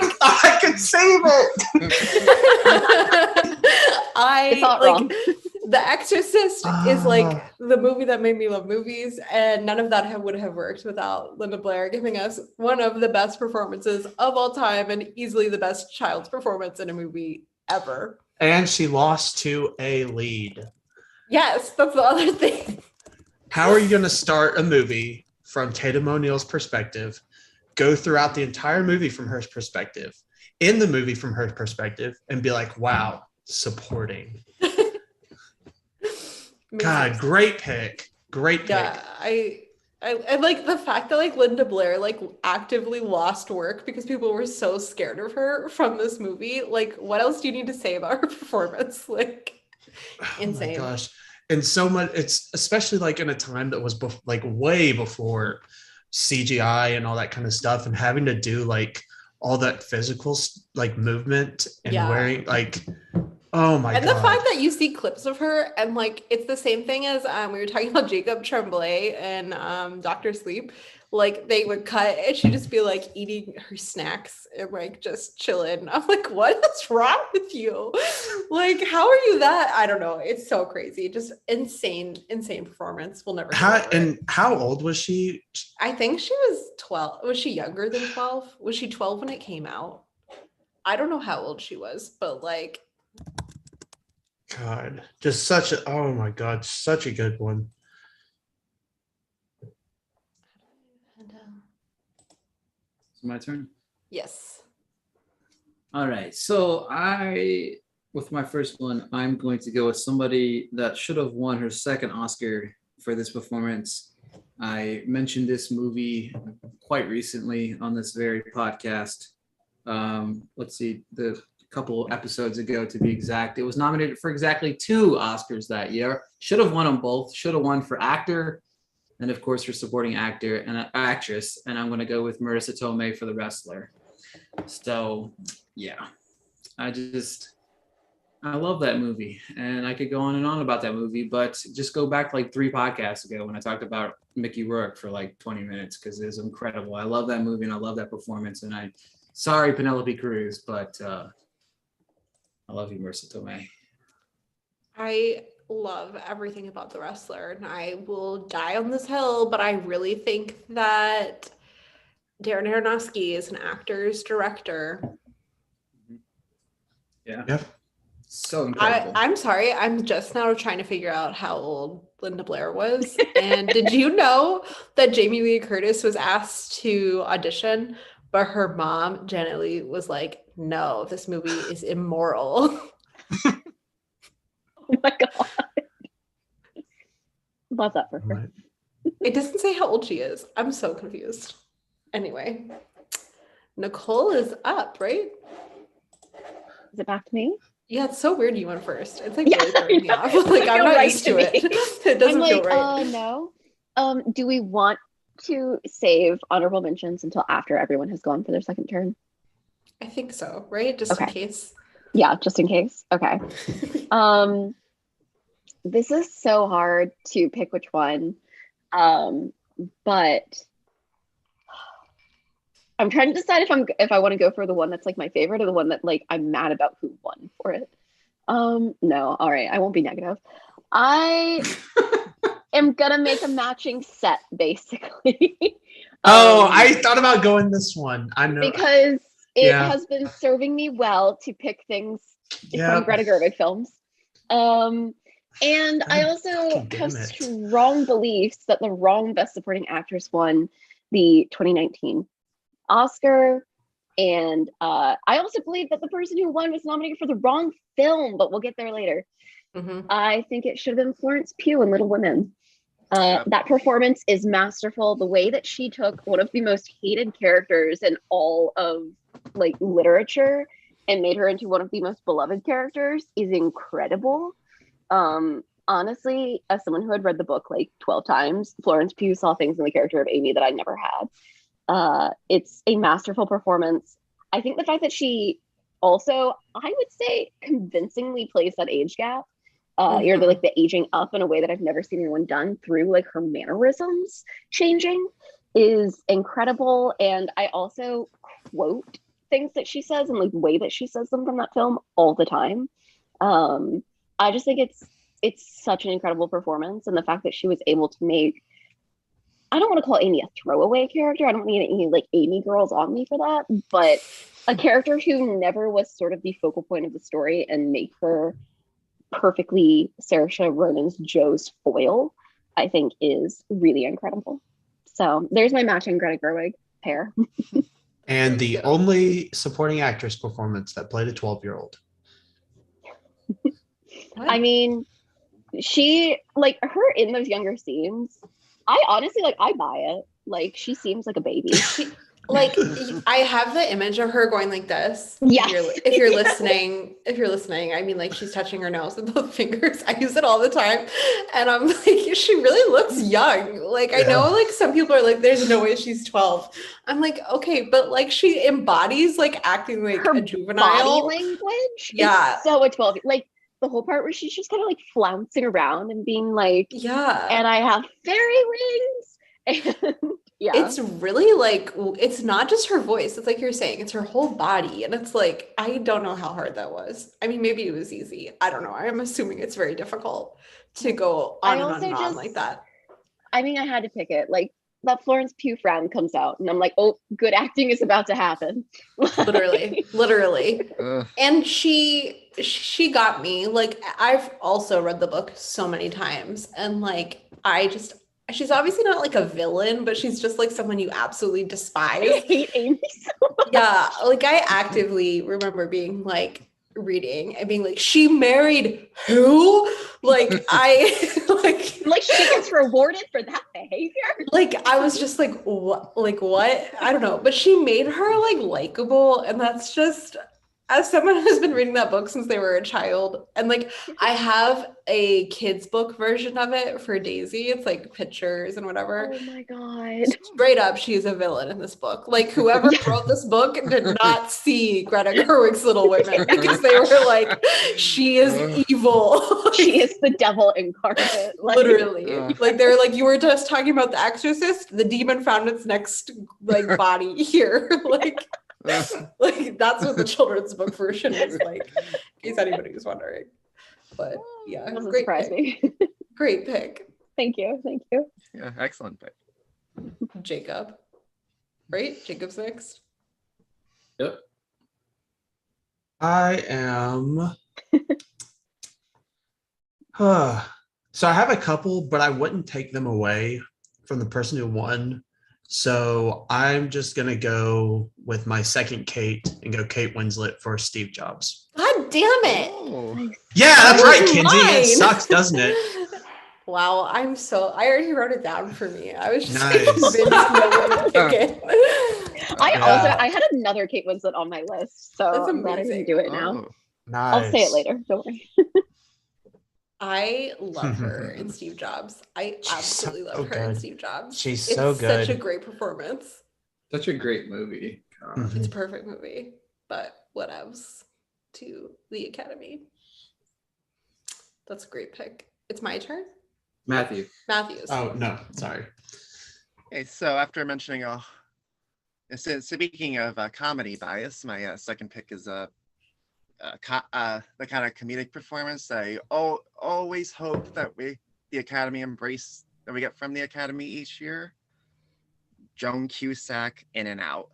Speaker 3: could save it.
Speaker 1: It's not wrong. The Exorcist is like the movie that made me love movies, and none of that would have worked without Linda Blair giving us one of the best performances of all time and easily the best child's performance in a movie ever.
Speaker 3: And she lost to a lead.
Speaker 1: Yes, that's the other thing.
Speaker 3: How are you going to start a movie from Tatum O'Neal's perspective, go throughout the entire movie from her perspective, in the movie from her perspective, and be like, wow, supporting? God, great pick. Great pick.
Speaker 1: Yeah, I like the fact that like Linda Blair like actively lost work because people were so scared of her from this movie. Like, what else do you need to say about her performance? Like, insane.
Speaker 3: Oh my gosh. And so much, it's especially like in a time that was like way before CGI and all that kind of stuff, and having to do like all that physical like movement and wearing like, oh my God.
Speaker 1: And the fact that you see clips of her and like it's the same thing as we were talking about Jacob Tremblay and Dr. Sleep. Like they would cut and she'd just be like eating her snacks and like just chilling. I'm like, what is wrong with you? Like, how are you that? I don't know. It's so crazy. Just insane performance. We'll never.
Speaker 3: How old was she?
Speaker 1: I think she was 12. Was she younger than 12? Was she 12 when it came out? I don't know how old she was, but like.
Speaker 3: God, just oh my God, such a good one.
Speaker 2: My turn?
Speaker 1: Yes.
Speaker 2: All right. So with my first one, I'm going to go with somebody that should have won her second Oscar for this performance. I mentioned this movie quite recently on this very podcast. Let's see, the couple episodes ago to be exact. It was nominated for exactly 2 Oscars that year. Should have won them both. Should have won for actor and of course for supporting actor and actress. And I'm going to go with Marissa Tomei for The Wrestler. So yeah, I love that movie, and I could go on and on about that movie, but just go back like 3 podcasts ago when I talked about Mickey Rourke for like 20 minutes because it was incredible. I love that movie and I love that performance. And sorry, Penelope Cruz, but I love you, Marissa Tomei. I
Speaker 1: love everything about The Wrestler, and I will die on this hill, but I really think that Darren Aronofsky is an actor's director.
Speaker 2: Yeah.
Speaker 3: Yep.
Speaker 2: So incredible.
Speaker 1: I'm sorry, I'm just now trying to figure out how old Linda Blair was. And did you know that Jamie Lee Curtis was asked to audition, but her mom, Janet Leigh, was like, no, this movie is immoral.
Speaker 5: Oh my God. Love that for her.
Speaker 1: It doesn't say how old she is. I'm so confused. Anyway, Nicole is up, right?
Speaker 5: Is it back to me?
Speaker 1: Yeah, it's so weird you went first. It's like
Speaker 5: Yeah,
Speaker 1: really throwing me off.
Speaker 5: it
Speaker 1: Like I'm not
Speaker 5: right
Speaker 1: used to
Speaker 5: me.
Speaker 1: it. It doesn't
Speaker 5: I'm
Speaker 1: feel
Speaker 5: like,
Speaker 1: right.
Speaker 5: No. Do we want to save honorable mentions until after everyone has gone for their second turn?
Speaker 1: I think so, right? Just in case.
Speaker 5: Yeah, just in case. Okay. This is so hard to pick which one. But I'm trying to decide if I want to go for the one that's like my favorite or the one that like I'm mad about who won for it. No, all right, I won't be negative. I am gonna make a matching set, basically.
Speaker 3: I thought about going this one. I know
Speaker 5: because it has been serving me well to pick things from Greta Gerwig films. And I also have strong beliefs that the wrong Best Supporting Actress won the 2019 Oscar. And I also believe that the person who won was nominated for the wrong film, but we'll get there later. Mm-hmm. I think it should have been Florence Pugh in Little Women. That performance is masterful. The way that she took one of the most hated characters in all of like literature and made her into one of the most beloved characters is incredible. Honestly, as someone who had read the book like 12 times, Florence Pugh saw things in the character of Amy that I never had. It's a masterful performance. I think the fact that she also, I would say, convincingly plays that age gap. You're like the aging up in a way that I've never seen anyone done through like her mannerisms changing is incredible. And I also quote things that she says and like the way that she says them from that film all the time. I just think it's such an incredible performance, and the fact that she was able to make, I don't want to call Amy a throwaway character. I don't need any like Amy girls on me for that, but a character who never was sort of the focal point of the story and make her perfectly Saoirse Ronan's Jo's foil, I think is really incredible. So there's my matching Greta Gerwig pair.
Speaker 3: And the only supporting actress performance that played a 12-year-old.
Speaker 5: I mean, she, like, her in those younger scenes, I honestly, like, I buy it. Like, she seems like a baby.
Speaker 1: Like, I have the image of her going like this.
Speaker 5: Yeah.
Speaker 1: If you're listening, I mean, like, she's touching her nose with both fingers. I use it all the time. And I'm like, she really looks young. Like, I know, like, some people are like, there's no way she's 12. I'm like, okay, but, like, she embodies, like, acting like
Speaker 5: her
Speaker 1: a juvenile.
Speaker 5: body language
Speaker 1: is
Speaker 5: so a 12. Like, the whole part where she's just kind of, like, flouncing around and being like, and I have fairy wings. And
Speaker 1: it's really like, it's not just her voice. It's like you're saying, it's her whole body. And it's like, I don't know how hard that was. I mean, maybe it was easy. I don't know. I'm assuming it's very difficult to go on and on like that.
Speaker 5: I mean, I had to pick it. Like, that Florence Pugh frown comes out and I'm like, oh, good acting is about to happen.
Speaker 1: literally. And she got me. Like, I've also read the book so many times. And like, she's obviously not like a villain, but she's just like someone you absolutely despise.
Speaker 5: I hate Amy so much.
Speaker 1: Yeah, like I actively remember being like reading and being like, she married who? Like I like
Speaker 5: she gets rewarded for that behavior.
Speaker 1: Like I was just like, what? Like what? I don't know. But she made her like likable, and that's just, as someone who's been reading that book since they were a child, and like I have a kid's book version of it for Daisy. It's like pictures and whatever.
Speaker 5: Oh my God.
Speaker 1: Straight up, she's a villain in this book. Like whoever wrote this book did not see Greta Gerwig's Little Women because they were like, she is evil.
Speaker 5: She is the devil incarnate.
Speaker 1: Like, literally. Like they're like, you were just talking about The Exorcist. The demon found its next like body here. Like that's what the children's book version is like, in case anybody was wondering. But yeah, great pick. Great pick.
Speaker 5: Thank you.
Speaker 4: Yeah, excellent pick.
Speaker 1: Jacob. Right? Jacob's next.
Speaker 2: Yep.
Speaker 3: I am so I have a couple, but I wouldn't take them away from the person who won. So I'm just going to go with my second Kate and go Kate Winslet for Steve Jobs.
Speaker 1: God damn it.
Speaker 4: Oh.
Speaker 3: Yeah, that's right, Kenzie. It sucks, doesn't it?
Speaker 1: Wow, I already wrote it down for me. I was just
Speaker 3: nice.
Speaker 5: I had another Kate Winslet on my list, so I'm glad I didn't do it now.
Speaker 3: Nice.
Speaker 5: I'll say it later. Don't worry.
Speaker 1: I love her in Steve Jobs. She's absolutely love her in Steve Jobs.
Speaker 3: She's so good.
Speaker 1: Such a great performance.
Speaker 2: Such a great movie.
Speaker 1: It's a perfect movie. but whatevs to the Academy. That's a great pick. It's my turn?
Speaker 2: Matthews.
Speaker 3: Oh, no, sorry.
Speaker 4: Okay, so after mentioning speaking of comedy bias, my second pick is the kind of comedic performance I always hope that the Academy embrace that we get from the Academy each year. Joan Cusack in and out.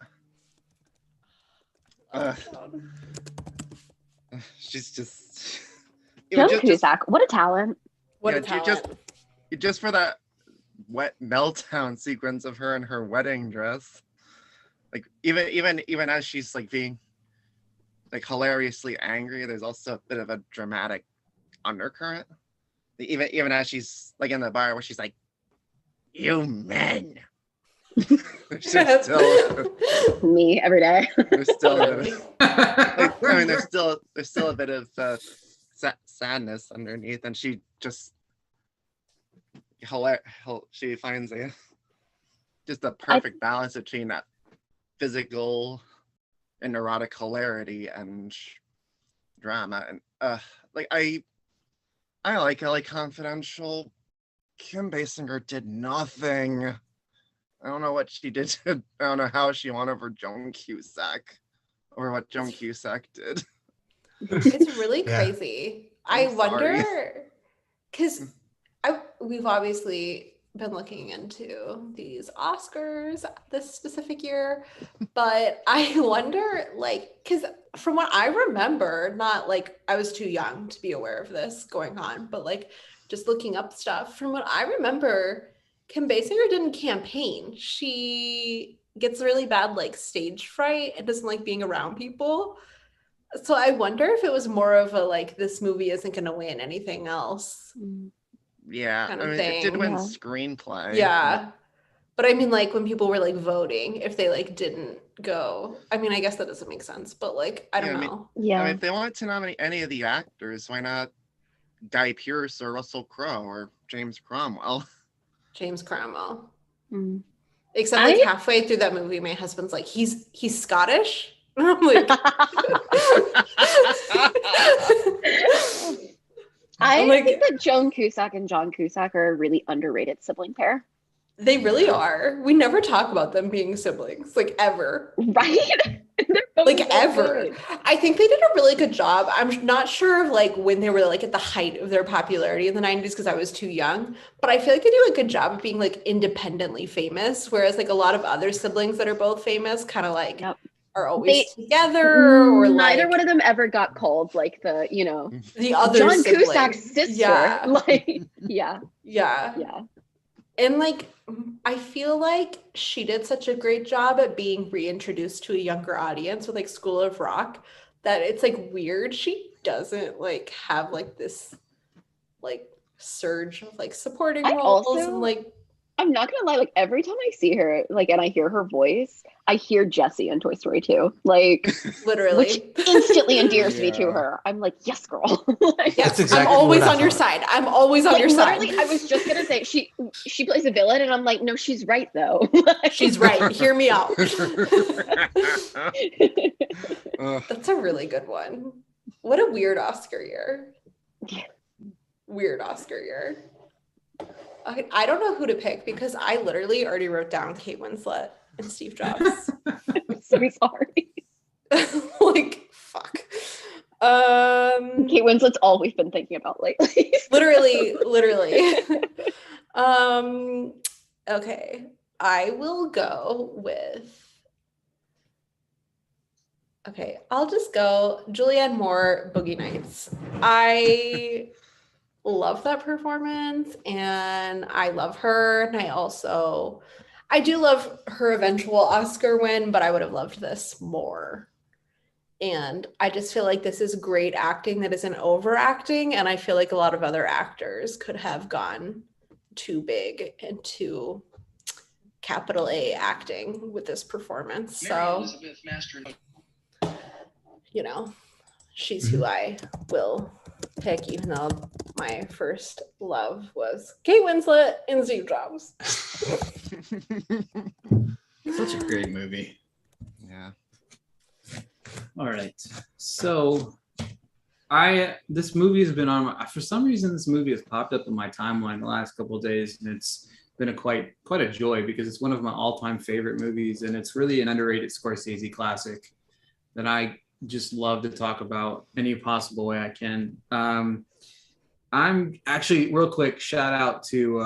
Speaker 4: She's just
Speaker 5: Joan Cusack. What a talent!
Speaker 1: What a talent!
Speaker 4: Just for that wet meltdown sequence of her in her wedding dress, like even as she's like being like hilariously angry, there's also a bit of a dramatic undercurrent. Even as she's like in the bar where she's like, "You men." Still,
Speaker 5: me every day.
Speaker 4: There's still a bit of, there's still a bit of sadness underneath, and she just she finds just the perfect balance between that physical and neurotic hilarity and drama. And I like Confidential. Kim Basinger did nothing. I don't know what she did. I don't know how she won over Joan Cusack, or what Joan Cusack did.
Speaker 1: It's really crazy. I wonder, because we've obviously been looking into these Oscars this specific year, but I wonder, like, because from what I remember, not like I was too young to be aware of this going on, but like just looking up stuff, from what I remember, Kim Basinger didn't campaign. She gets really bad like stage fright and doesn't like being around people. So I wonder if it was more of a like, this movie isn't going to win anything else.
Speaker 4: Yeah,
Speaker 1: kind of
Speaker 4: I mean,
Speaker 1: thing.
Speaker 4: it did win screenplay.
Speaker 1: Yeah. But I mean, like when people were like voting, if they like didn't go, I mean, I guess that doesn't make sense, but like, I don't know.
Speaker 4: I mean, if they wanted to nominate any of the actors, why not Guy Pearce or Russell Crowe or James Cromwell?
Speaker 1: James Cromwell. Except like halfway through that movie, my husband's like, he's Scottish? And I'm like,
Speaker 5: I think that Joan Cusack and John Cusack are a really underrated sibling pair.
Speaker 1: They really are. We never talk about them being siblings, like ever.
Speaker 5: Right?
Speaker 1: Like ever. Good. I think they did a really good job. I'm not sure of like when they were like at the height of their popularity in the 90s because I was too young, but I feel like they do a good job of being like independently famous, whereas like a lot of other siblings that are both famous kind of like are always together, or
Speaker 5: neither
Speaker 1: like,
Speaker 5: one of them ever got called like the
Speaker 1: the other
Speaker 5: John
Speaker 1: sibling.
Speaker 5: Cusack's sister. Like yeah.
Speaker 1: And like, I feel like she did such a great job at being reintroduced to a younger audience with like School of Rock that it's like weird she doesn't like have like this like surge of like supporting roles and like.
Speaker 5: I'm not gonna lie, like every time I see her, like, and I hear her voice, I hear Jessie in Toy Story 2, like,
Speaker 1: literally,
Speaker 5: which instantly endears me to her. I'm like, yes, girl. Like,
Speaker 1: yes, exactly. I'm always on your side. I'm always on your side.
Speaker 5: I was just gonna say she plays a villain, and I'm like, no, she's right though.
Speaker 1: She's right. Hear me out. That's a really good one. What a weird Oscar year. Weird Oscar year. Okay, I don't know who to pick because I literally already wrote down Kate Winslet and Steve Jobs.
Speaker 5: I'm so sorry.
Speaker 1: Like, fuck.
Speaker 5: Kate Winslet's all we've been thinking about lately.
Speaker 1: literally. Okay, I will go with. Okay, I'll just go Julianne Moore, Boogie Nights. I love that performance and I love her, and I do love her eventual Oscar win, but I would have loved this more. And I just feel like this is great acting that isn't overacting, and I feel like a lot of other actors could have gone too big and too capital A acting with this performance. So she's who I will pick, even though my first love was Kate Winslet and Steve Jobs.
Speaker 2: Such a great movie.
Speaker 4: Yeah.
Speaker 2: All right. So this movie has been on for some reason this movie has popped up in my timeline the last couple of days, and it's been quite a joy because it's one of my all-time favorite movies, and it's really an underrated Scorsese classic that I just love to talk about any possible way I can. I'm actually real quick shout out to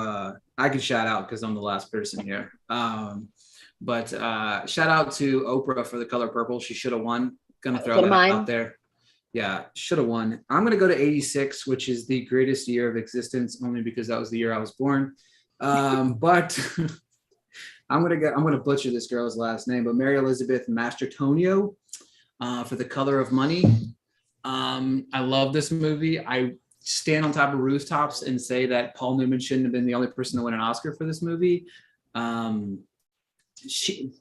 Speaker 2: I can shout out because I'm the last person here. But shout out to Oprah for The Color Purple. She should have won. Gonna throw that out there. Yeah, should have won. I'm gonna go to 86, which is the greatest year of existence, only because that was the year I was born. But I'm gonna butcher this girl's last name, but Mary Elizabeth Mastrotonio for The Color of Money. I love this movie. I stand on top of rooftops and say that Paul Newman shouldn't have been the only person to win an Oscar for this movie. This should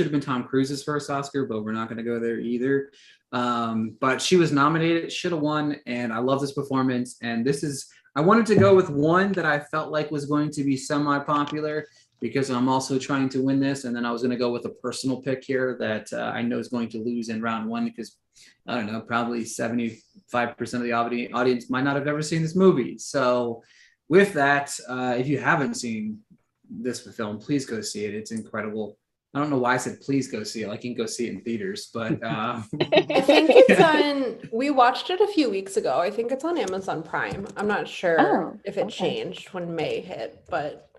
Speaker 2: have been Tom Cruise's first Oscar, but we're not going to go there either. But she was nominated, should have won, and I love this performance. And I wanted to go with one that I felt like was going to be semi-popular because I'm also trying to win this, and then I was going to go with a personal pick here that I know is going to lose in round one because I don't know, probably 75% of the audience might not have ever seen this movie. So with that, if you haven't seen this film, please go see it. It's incredible. I don't know why I said please go see it. I can go see it in theaters, but
Speaker 1: I think it's on. We watched it a few weeks ago. I think it's on Amazon Prime. I'm not sure if it changed when May hit, but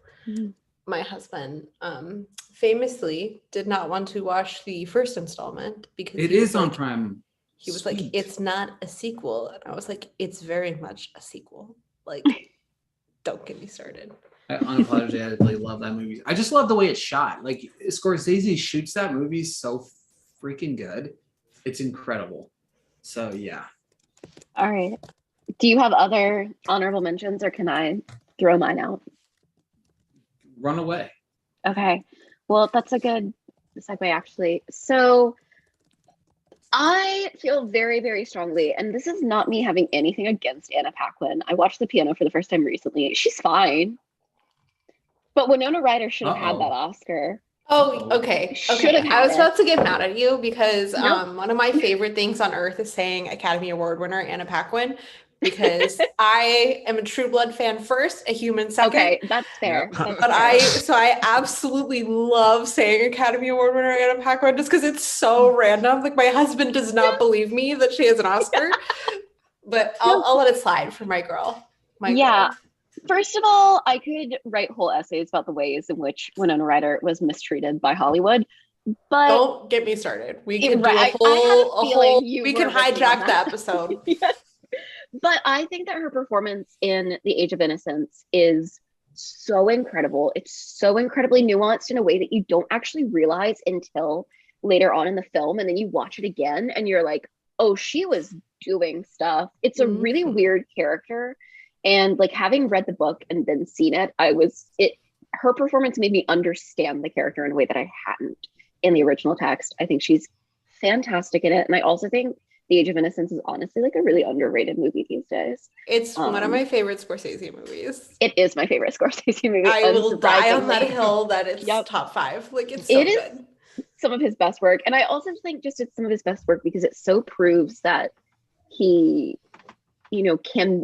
Speaker 1: my husband famously did not want to watch the first installment because
Speaker 2: it is on Prime.
Speaker 1: He was like, "It's not a sequel," and I was like, "It's very much a sequel." Like, don't get me started.
Speaker 2: I unapologetically love that movie. I just love the way it's shot. Like Scorsese shoots that movie so freaking good. It's incredible. So yeah.
Speaker 5: All right. Do you have other honorable mentions, or can I throw mine out?
Speaker 2: Run away.
Speaker 5: Okay. Well, that's a good segue, actually. So I feel very, very strongly, and this is not me having anything against Anna Paquin. I watched The Piano for the first time recently. She's fine. But Winona Ryder should have had that Oscar.
Speaker 1: Oh, okay. I was about to get mad at you because one of my favorite things on earth is saying Academy Award winner Anna Paquin because I am a True Blood fan first, a human second.
Speaker 5: Okay, that's fair.
Speaker 1: But I absolutely love saying Academy Award winner Anna Paquin just because it's so random. Like my husband does not believe me that she has an Oscar, but I'll let it slide for my girl. Girl.
Speaker 5: First of all, I could write whole essays about the ways in which Winona Ryder was mistreated by Hollywood, but
Speaker 1: don't get me started. We can do we can hijack the episode.
Speaker 5: Yes. But I think that her performance in The Age of Innocence is so incredible. It's so incredibly nuanced in a way that you don't actually realize until later on in the film, and then you watch it again and you're like, oh, she was doing stuff. It's a really weird character. And like having read the book and then seen it, her performance made me understand the character in a way that I hadn't in the original text. I think she's fantastic in it. And I also think The Age of Innocence is honestly like a really underrated movie these days.
Speaker 1: It's one of my favorite Scorsese movies.
Speaker 5: It is my favorite Scorsese movie.
Speaker 1: I will die on that hill that it's top 5. Like it's so good.
Speaker 5: Some of his best work. And I also think just it's some of his best work because it so proves that he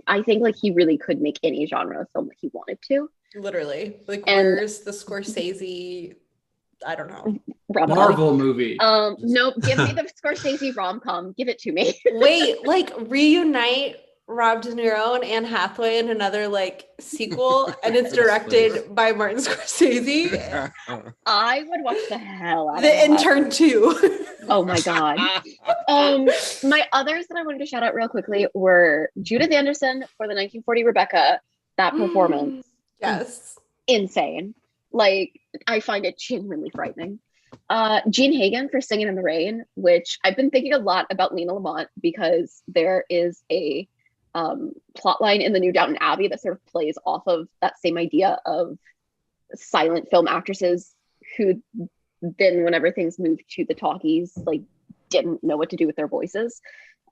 Speaker 5: I think like he really could make any genre of film that he wanted to.
Speaker 1: Literally. Like where's the Scorsese, I don't know.
Speaker 2: Marvel movie.
Speaker 5: No, give me the Scorsese rom-com. Give it to me.
Speaker 1: Wait, like reunite Rob De Niro and Anne Hathaway in another like sequel and it's directed by Martin Scorsese.
Speaker 5: I would watch the hell out of
Speaker 1: The Intern 2.
Speaker 5: Oh my God. My others that I wanted to shout out real quickly were Judith Anderson for the 1940 Rebecca. That performance.
Speaker 1: Yes.
Speaker 5: Insane. Like, I find it genuinely frightening. Jean Hagen for Singing in the Rain, which I've been thinking a lot about Lena Lamont because there is a plot line in the new Downton Abbey that sort of plays off of that same idea of silent film actresses who then whenever things moved to the talkies, like didn't know what to do with their voices.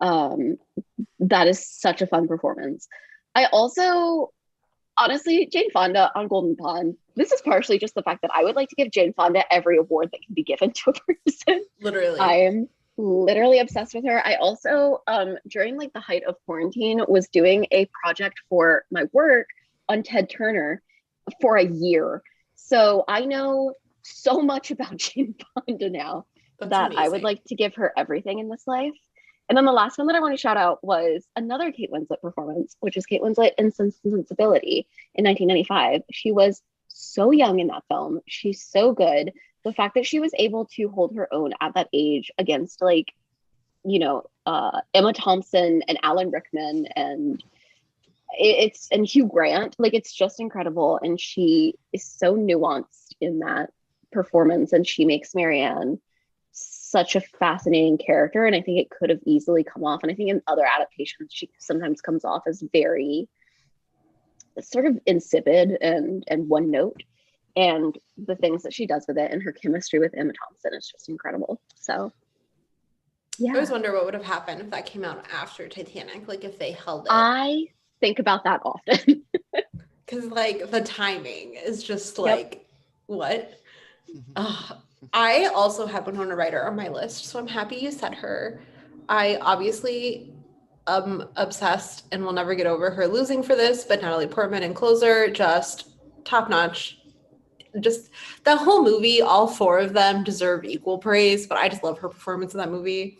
Speaker 5: That is such a fun performance. I also, honestly, Jane Fonda on Golden Pond. This is partially just the fact that I would like to give Jane Fonda every award that can be given to a person.
Speaker 1: Literally.
Speaker 5: I'm literally obsessed with her. I also, during like the height of quarantine, was doing a project for my work on Ted Turner for a year. So I know so much about Jane Fonda now that I would like to give her everything in this life. And then the last one that I want to shout out was another Kate Winslet performance, which is Kate Winslet in Sense and Sensibility in 1995. She was so young in that film. She's so good. The fact that she was able to hold her own at that age against like, you know, Emma Thompson and Alan Rickman and Hugh Grant, like it's just incredible. And she is so nuanced in that performance, and she makes Marianne such a fascinating character. And I think it could have easily come off, and I think in other adaptations she sometimes comes off as very sort of insipid and one note, and the things that she does with it and her chemistry with Emma Thompson is just incredible. So yeah,
Speaker 1: I always wonder what would have happened if that came out after Titanic, like if they held it.
Speaker 5: I think about that often
Speaker 1: because like the timing is just like what. I also have Winona Ryder on my list, so I'm happy you said her. I obviously am obsessed and will never get over her losing for this, but Natalie Portman in Closer, just top notch. Just the whole movie, all four of them deserve equal praise, but I just love her performance in that movie.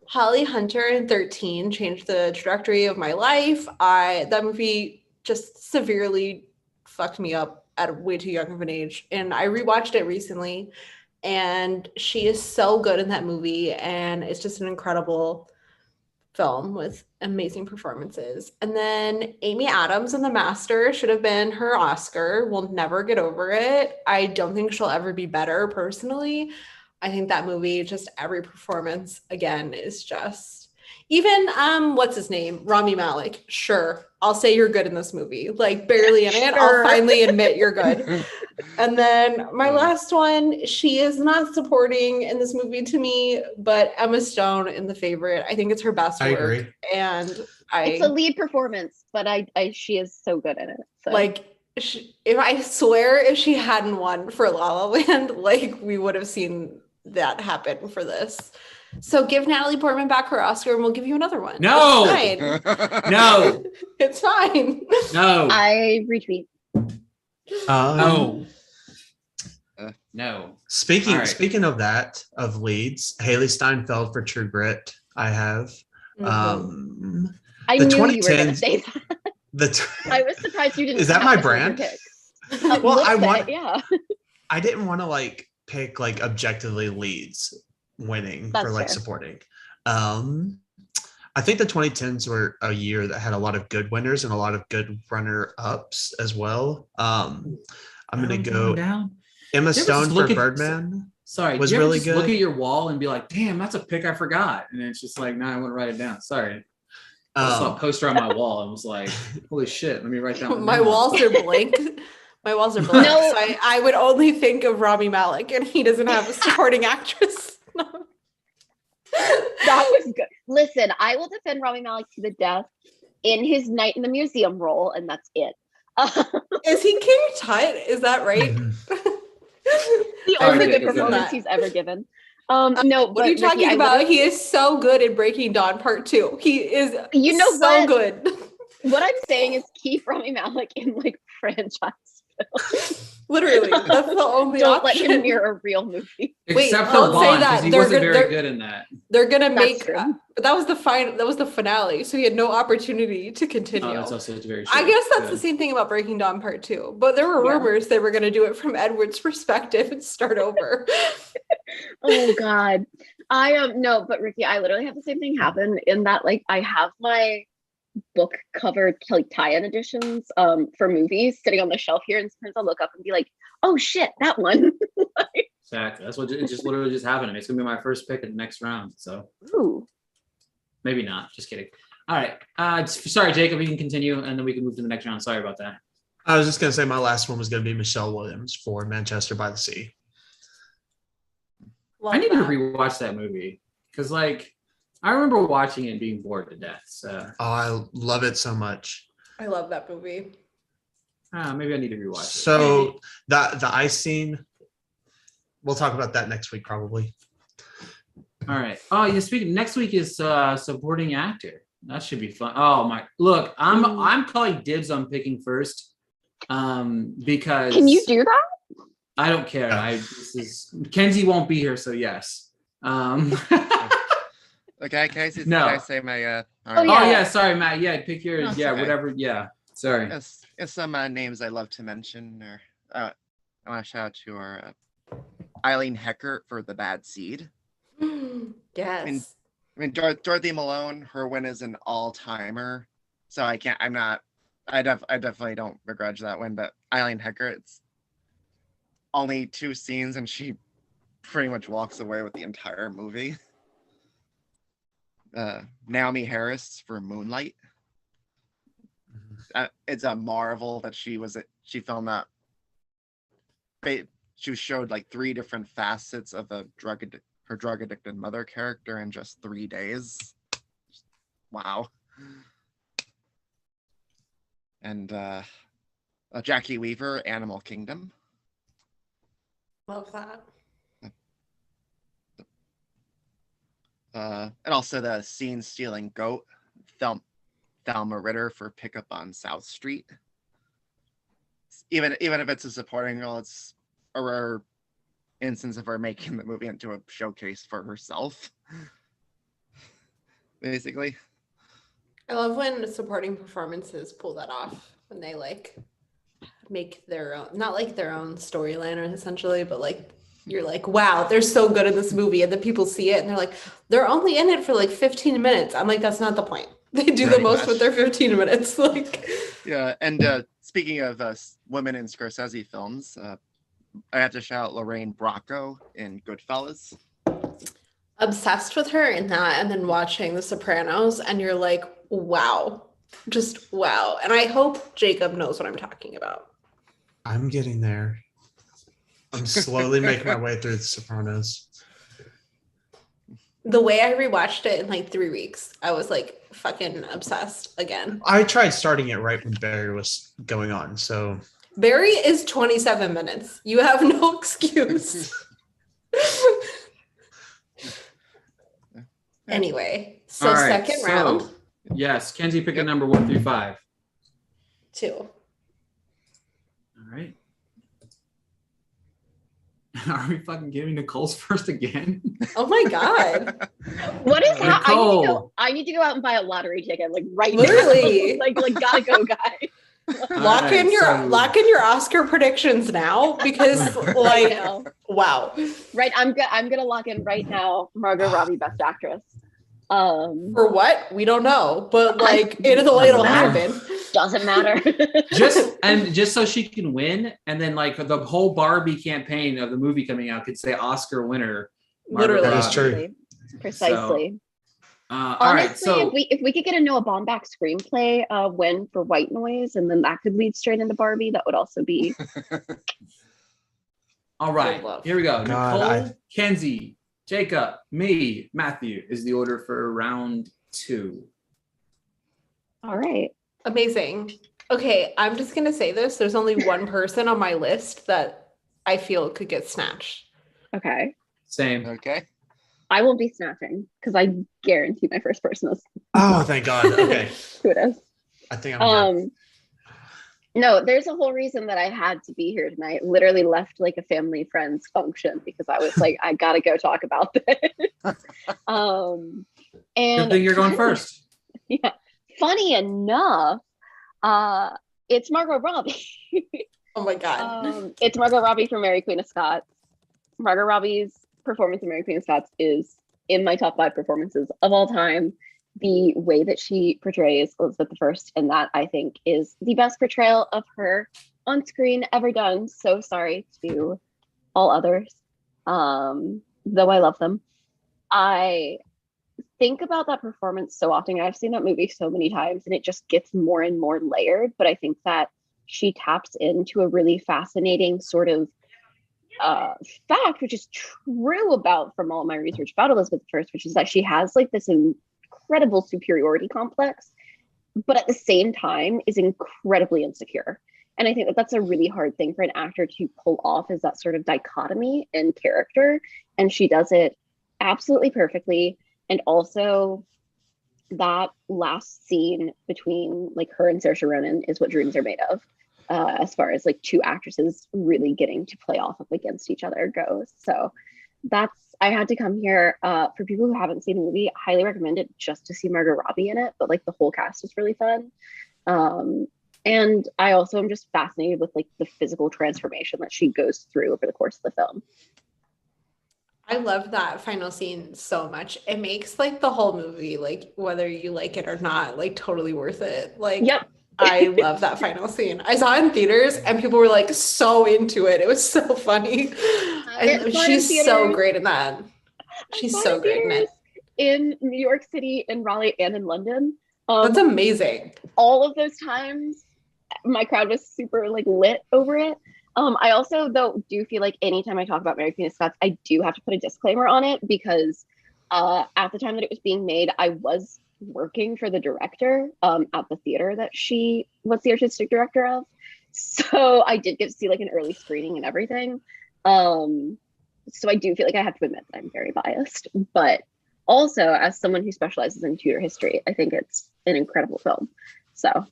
Speaker 1: Holly Hunter in 13 changed the trajectory of my life. That movie just severely fucked me up at way too young of an age, and I rewatched it recently, and she is so good in that movie, and it's just an incredible film with amazing performances. And then Amy Adams in The Master should have been her Oscar. We'll never get over it. I don't think she'll ever be better personally. I think that movie, just every performance again is just, even what's his name, Rami Malek, sure, I'll say you're good in this movie, like barely in it. I'll finally admit you're good. And then my last one, she is not supporting in this movie to me, but Emma Stone in The Favorite, I think it's her best work.
Speaker 3: I agree.
Speaker 1: And
Speaker 5: it's a lead performance, but she is so good in it. So.
Speaker 1: Like, if she hadn't won for La La Land, like we would have seen that happen for this. So give Natalie Portman back her Oscar, and we'll give you another one.
Speaker 2: No,
Speaker 1: it's fine.
Speaker 2: No,
Speaker 1: it's fine.
Speaker 2: No,
Speaker 5: I retweet.
Speaker 2: No. No.
Speaker 3: Speaking of that, of leads, Haley Steinfeld for True Grit. I have.
Speaker 5: I knew you were going to say that. I was surprised you didn't.
Speaker 3: Is that my brand?
Speaker 5: Well,
Speaker 3: I didn't want to like pick like objectively leads winning. That's for like fair. Supporting. I think the 2010s were a year that had a lot of good winners and a lot of good runner-ups as well. I'm gonna go down. Emma Stone for Birdman. Was really good.
Speaker 2: Look at your wall and be like, "Damn, that's a pick I forgot," and it's just like, "Nah, I want to write it down." Sorry. I saw a poster on my wall and was like, "Holy shit, let me write down."
Speaker 1: My walls are blank. My walls are blank. No. So I would only think of Rami Malek, and he doesn't have a supporting actress.
Speaker 5: That was good. Listen, I will defend Rami Malek to the death in his Night in the Museum role, and that's it.
Speaker 1: Is he King Tut? Is that right?
Speaker 5: The only good performance he's ever given. No,
Speaker 1: what are you talking about? He is so good in Breaking Dawn Part 2. He is so good.
Speaker 5: What I'm saying is keep Rami Malek in like franchise films.
Speaker 1: Literally, that's the only
Speaker 5: Don't
Speaker 1: option.
Speaker 5: let him near a real movie.
Speaker 2: Except for don't say that. He wasn't very good in that.
Speaker 1: They're gonna make. But that was the That was the finale, so he had no opportunity to continue.
Speaker 2: Oh, that's also very true.
Speaker 1: I guess that's the same thing about Breaking Dawn Part 2. But there were rumors they were gonna do it from Edward's perspective and start over.
Speaker 5: Oh God, no, but Ricky, I literally have the same thing happen in that like I have my book cover like tie-in editions for movies sitting on the shelf here, and sometimes I'll look up and be like, oh shit, that one.
Speaker 2: Exactly. That's what it just literally just happened. It's gonna be my first pick in the next round. So
Speaker 5: ooh.
Speaker 2: Maybe not. Just kidding. All right. Sorry, Jacob, you can continue and then we can move to the next round. Sorry about that.
Speaker 3: I was just gonna say my last one was gonna be Michelle Williams for Manchester by the Sea.
Speaker 2: I need to rewatch that movie because like I remember watching it and being bored to death. So
Speaker 3: I love it so much.
Speaker 1: I love that movie.
Speaker 2: Maybe I need to rewatch it.
Speaker 3: So the ice scene, we'll talk about that next week probably.
Speaker 2: All right. Oh, yeah. Speaking. Next week is supporting actor. That should be fun. Oh my! Look, I'm calling dibs on picking first, because
Speaker 5: Can you do that?
Speaker 2: I don't care. Kenzie won't be here, so yes.
Speaker 4: Okay, can I say my
Speaker 5: Oh,
Speaker 2: yeah. Sorry, Matt. Yeah, pick your whatever. Yeah, sorry.
Speaker 4: Yes, some names I love to mention. Or I want to shout out to our Eileen Heckert for The Bad Seed.
Speaker 1: Yes.
Speaker 4: I mean, Dorothy Malone, her win is an all-timer, so I definitely don't begrudge that win. But Eileen Heckert, it's only 2 scenes, and she pretty much walks away with the entire movie. Naomi Harris for Moonlight. It's a marvel that she filmed that. She showed like 3 different facets of her drug addicted mother character in just 3 days. Wow. And Jackie Weaver, Animal Kingdom.
Speaker 1: Love that.
Speaker 4: And also the scene stealing goat, Thelma Ritter for Pickup on South Street. Even if it's a supporting role, it's a rare instance of her making the movie into a showcase for herself. Basically.
Speaker 1: I love when supporting performances pull that off, when they like make their own, not like their own storyline essentially, but like you're like, wow, they're so good in this movie, and then people see it and they're like, they're only in it for like 15 minutes. I'm like, that's not the point. They do the most with their 15 minutes. Like,
Speaker 4: yeah. And speaking of women in Scorsese films, I have to shout out Lorraine Bracco in Goodfellas.
Speaker 1: Obsessed with her in that, and then watching The Sopranos, and you're like, wow, just wow. And I hope Jacob knows what I'm talking about.
Speaker 3: I'm getting there. I'm slowly making my way through The Sopranos.
Speaker 1: The way I rewatched it in like 3 weeks, I was like fucking obsessed again.
Speaker 3: I tried starting it right when Barry was going on, so
Speaker 1: Barry is 27 minutes. You have no excuse. Anyway, so
Speaker 2: All right,
Speaker 1: second round.
Speaker 2: Yes, Kenzie, pick a number 1 through 5.
Speaker 1: 2.
Speaker 2: All right. Are we fucking giving Nicole's first again?
Speaker 1: Oh my god!
Speaker 5: What is that?
Speaker 2: Nicole.
Speaker 5: I need to go out and buy a lottery ticket, like right
Speaker 1: Literally.
Speaker 5: now. like gotta go, guy.
Speaker 1: Lock in your Oscar predictions now, because like, wow.
Speaker 5: Right, I'm gonna lock in right now. Margot Robbie, Best Actress.
Speaker 1: For what? We don't know, but like it'll happen.
Speaker 5: Doesn't matter.
Speaker 2: just so she can win, and then like the whole Barbie campaign of the movie coming out could say Oscar winner.
Speaker 1: Literally,
Speaker 3: that's true.
Speaker 5: Precisely.
Speaker 2: All
Speaker 5: Honestly,
Speaker 2: right, so
Speaker 5: if we could get a Noah Baumbach screenplay win for White Noise, and then that could lead straight into Barbie, that would also be.
Speaker 2: All right, here we go.
Speaker 3: God,
Speaker 2: Nicole, Kenzie, Jacob, me, Matthew is the order for round 2.
Speaker 5: All right.
Speaker 1: Amazing. Okay, I'm just gonna say this. There's only one person on my list that I feel could get snatched.
Speaker 5: Okay.
Speaker 2: Same.
Speaker 4: Okay.
Speaker 5: I won't be snatching because I guarantee my first person is
Speaker 3: oh, thank God. Okay.
Speaker 5: who it is.
Speaker 3: I think I'm
Speaker 5: No, there's a whole reason that I had to be here tonight. Literally left like a family friend's function because I was like, I gotta go talk about this. And
Speaker 2: Good thing you're going first.
Speaker 5: Yeah. Funny enough, it's Margot Robbie.
Speaker 1: Oh my god.
Speaker 5: It's Margot Robbie from Mary Queen of Scots. Margot Robbie's performance in Mary Queen of Scots is in my top 5 performances of all time. The way that she portrays Elizabeth I, and that I think is the best portrayal of her on screen ever done. So sorry to all others, though I love them. I think about that performance so often. I've seen that movie so many times, and it just gets more and more layered. But I think that she taps into a really fascinating sort of fact, which is true about from all my research about Elizabeth I, which is that she has like this incredible superiority complex, but at the same time is incredibly insecure. And I think that that's a really hard thing for an actor to pull off, is that sort of dichotomy in character. And she does it absolutely perfectly. And also that last scene between like her and Saoirse Ronan is what dreams are made of, as far as like two actresses really getting to play off of against each other goes. So that's, I had to come here. For people who haven't seen the movie, I highly recommend it just to see Margot Robbie in it, but like the whole cast is really fun. And I also am just fascinated with like the physical transformation that she goes through over the course of the film.
Speaker 1: I love that final scene so much. It makes like the whole movie, like whether you like it or not, like totally worth it. Like,
Speaker 5: yep.
Speaker 1: I love that final scene. I saw it in theaters and people were like so into it. It was so funny. And she's so great in that. She's so great in it.
Speaker 5: In New York City, in Raleigh, and in London.
Speaker 1: That's amazing.
Speaker 5: All of those times, my crowd was super like lit over it. I also, though, do feel like anytime I talk about Mary Queen of Scots, I do have to put a disclaimer on it because at the time that it was being made, I was working for the director at the theater that she was the artistic director of. So I did get to see like an early screening and everything. So I do feel like I have to admit that I'm very biased. But also, as someone who specializes in Tudor history, I think it's an incredible film. So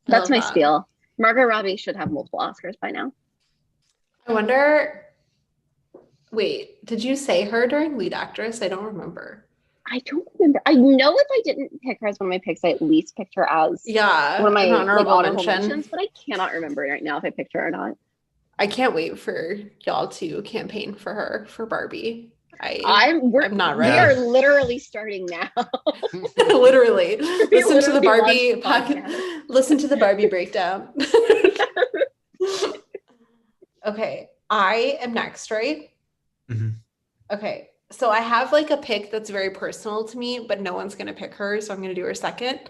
Speaker 5: that's my spiel. Margot Robbie should have multiple Oscars by now.
Speaker 1: I wonder, wait, did you say her during lead actress? I don't remember.
Speaker 5: I don't remember. I know if I didn't pick her as one of my picks, I at least picked her as one of my honorable mentions, but I cannot remember right now if I picked her or not.
Speaker 1: I can't wait for y'all to campaign for her for Barbie.
Speaker 5: I'm not ready. We are literally starting now.
Speaker 1: Literally. Listen to the Barbie podcast. Listen to the Barbie breakdown. Okay. I am next, right?
Speaker 3: Mm-hmm.
Speaker 1: Okay. So I have like a pick that's very personal to me, but no one's going to pick her. So I'm going to do her second.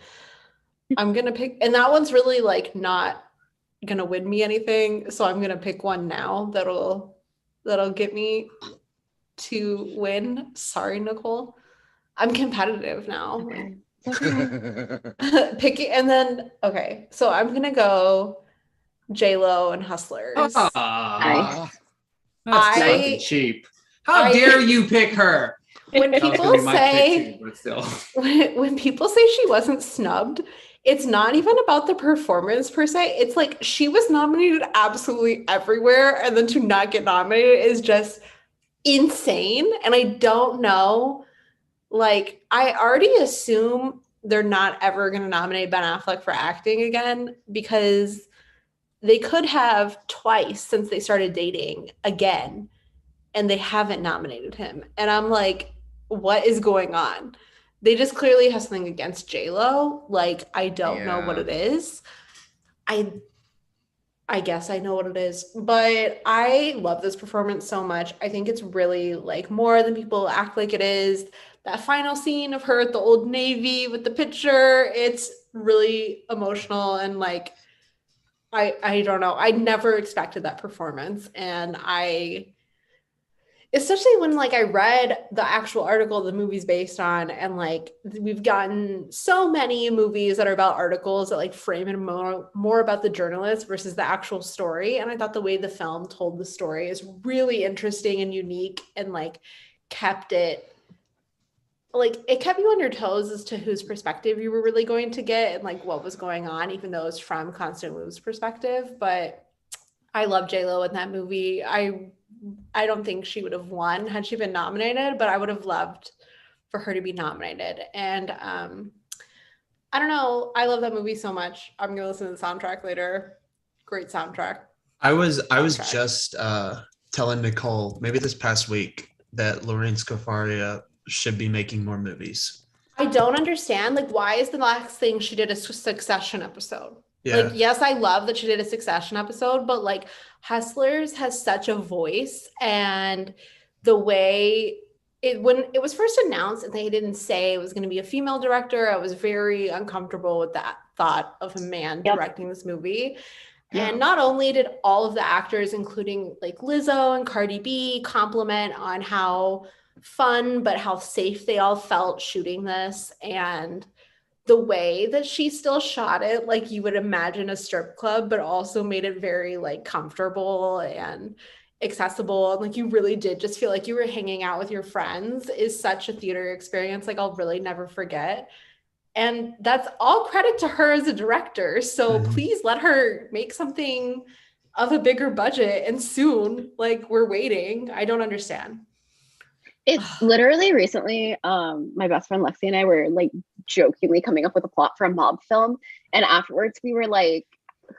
Speaker 1: I'm going to pick, and that one's really like not going to win me anything. So I'm going to pick one now that'll get me to win. Sorry, Nicole. I'm competitive now.
Speaker 5: Okay.
Speaker 1: Picking, and then, okay. So I'm going to go J-Lo and Hustlers.
Speaker 5: Nice.
Speaker 2: That's fucking cheap. How dare you pick her?
Speaker 1: When people say, when people say she wasn't snubbed, it's not even about the performance per se. It's like she was nominated absolutely everywhere, and then to not get nominated is just insane. And I don't know, like, I already assume they're not ever going to nominate Ben Affleck for acting again, because they could have twice since they started dating again, and they haven't nominated him. And I'm like, what is going on? They just clearly have something against J-Lo. Like, I don't know what it is. I guess I know what it is, but I love this performance so much. I think it's really like more than people act like it is. That final scene of her at the Old Navy with the picture, it's really emotional. And like, I don't know. I never expected that performance. And especially when like I read the actual article the movie's based on, and like we've gotten so many movies that are about articles that like frame it more about the journalist versus the actual story. And I thought the way the film told the story is really interesting and unique, and like it kept you on your toes as to whose perspective you were really going to get and like what was going on, even though it's from Constant Wu's perspective. But I love J-Lo in that movie. I don't think she would have won had she been nominated, but I would have loved for her to be nominated. And I don't know. I love that movie so much. I'm gonna listen to the soundtrack later. Great soundtrack.
Speaker 3: I was just telling Nicole maybe this past week that Lorraine Scafaria should be making more movies.
Speaker 1: I don't understand. Like, why is the last thing she did a Succession episode?
Speaker 3: Yeah.
Speaker 1: Like, yes, I love that she did a Succession episode, but like Hustlers has such a voice, and the way when it was first announced and they didn't say it was going to be a female director, I was very uncomfortable with that thought of a man directing this movie. Yeah. And not only did all of the actors, including like Lizzo and Cardi B, compliment on how fun but how safe they all felt shooting this, and the way that she still shot it like you would imagine a strip club, but also made it very like comfortable, and accessible and like you really did just feel like you were hanging out with your friends is such a theater experience like I'll really never forget. And that's all credit to her as a director. So please let her make something of a bigger budget and soon. Like we're waiting. I don't understand.
Speaker 5: It's literally recently, my best friend Lexi and I were like jokingly coming up with a plot for a mob film. And afterwards we were like,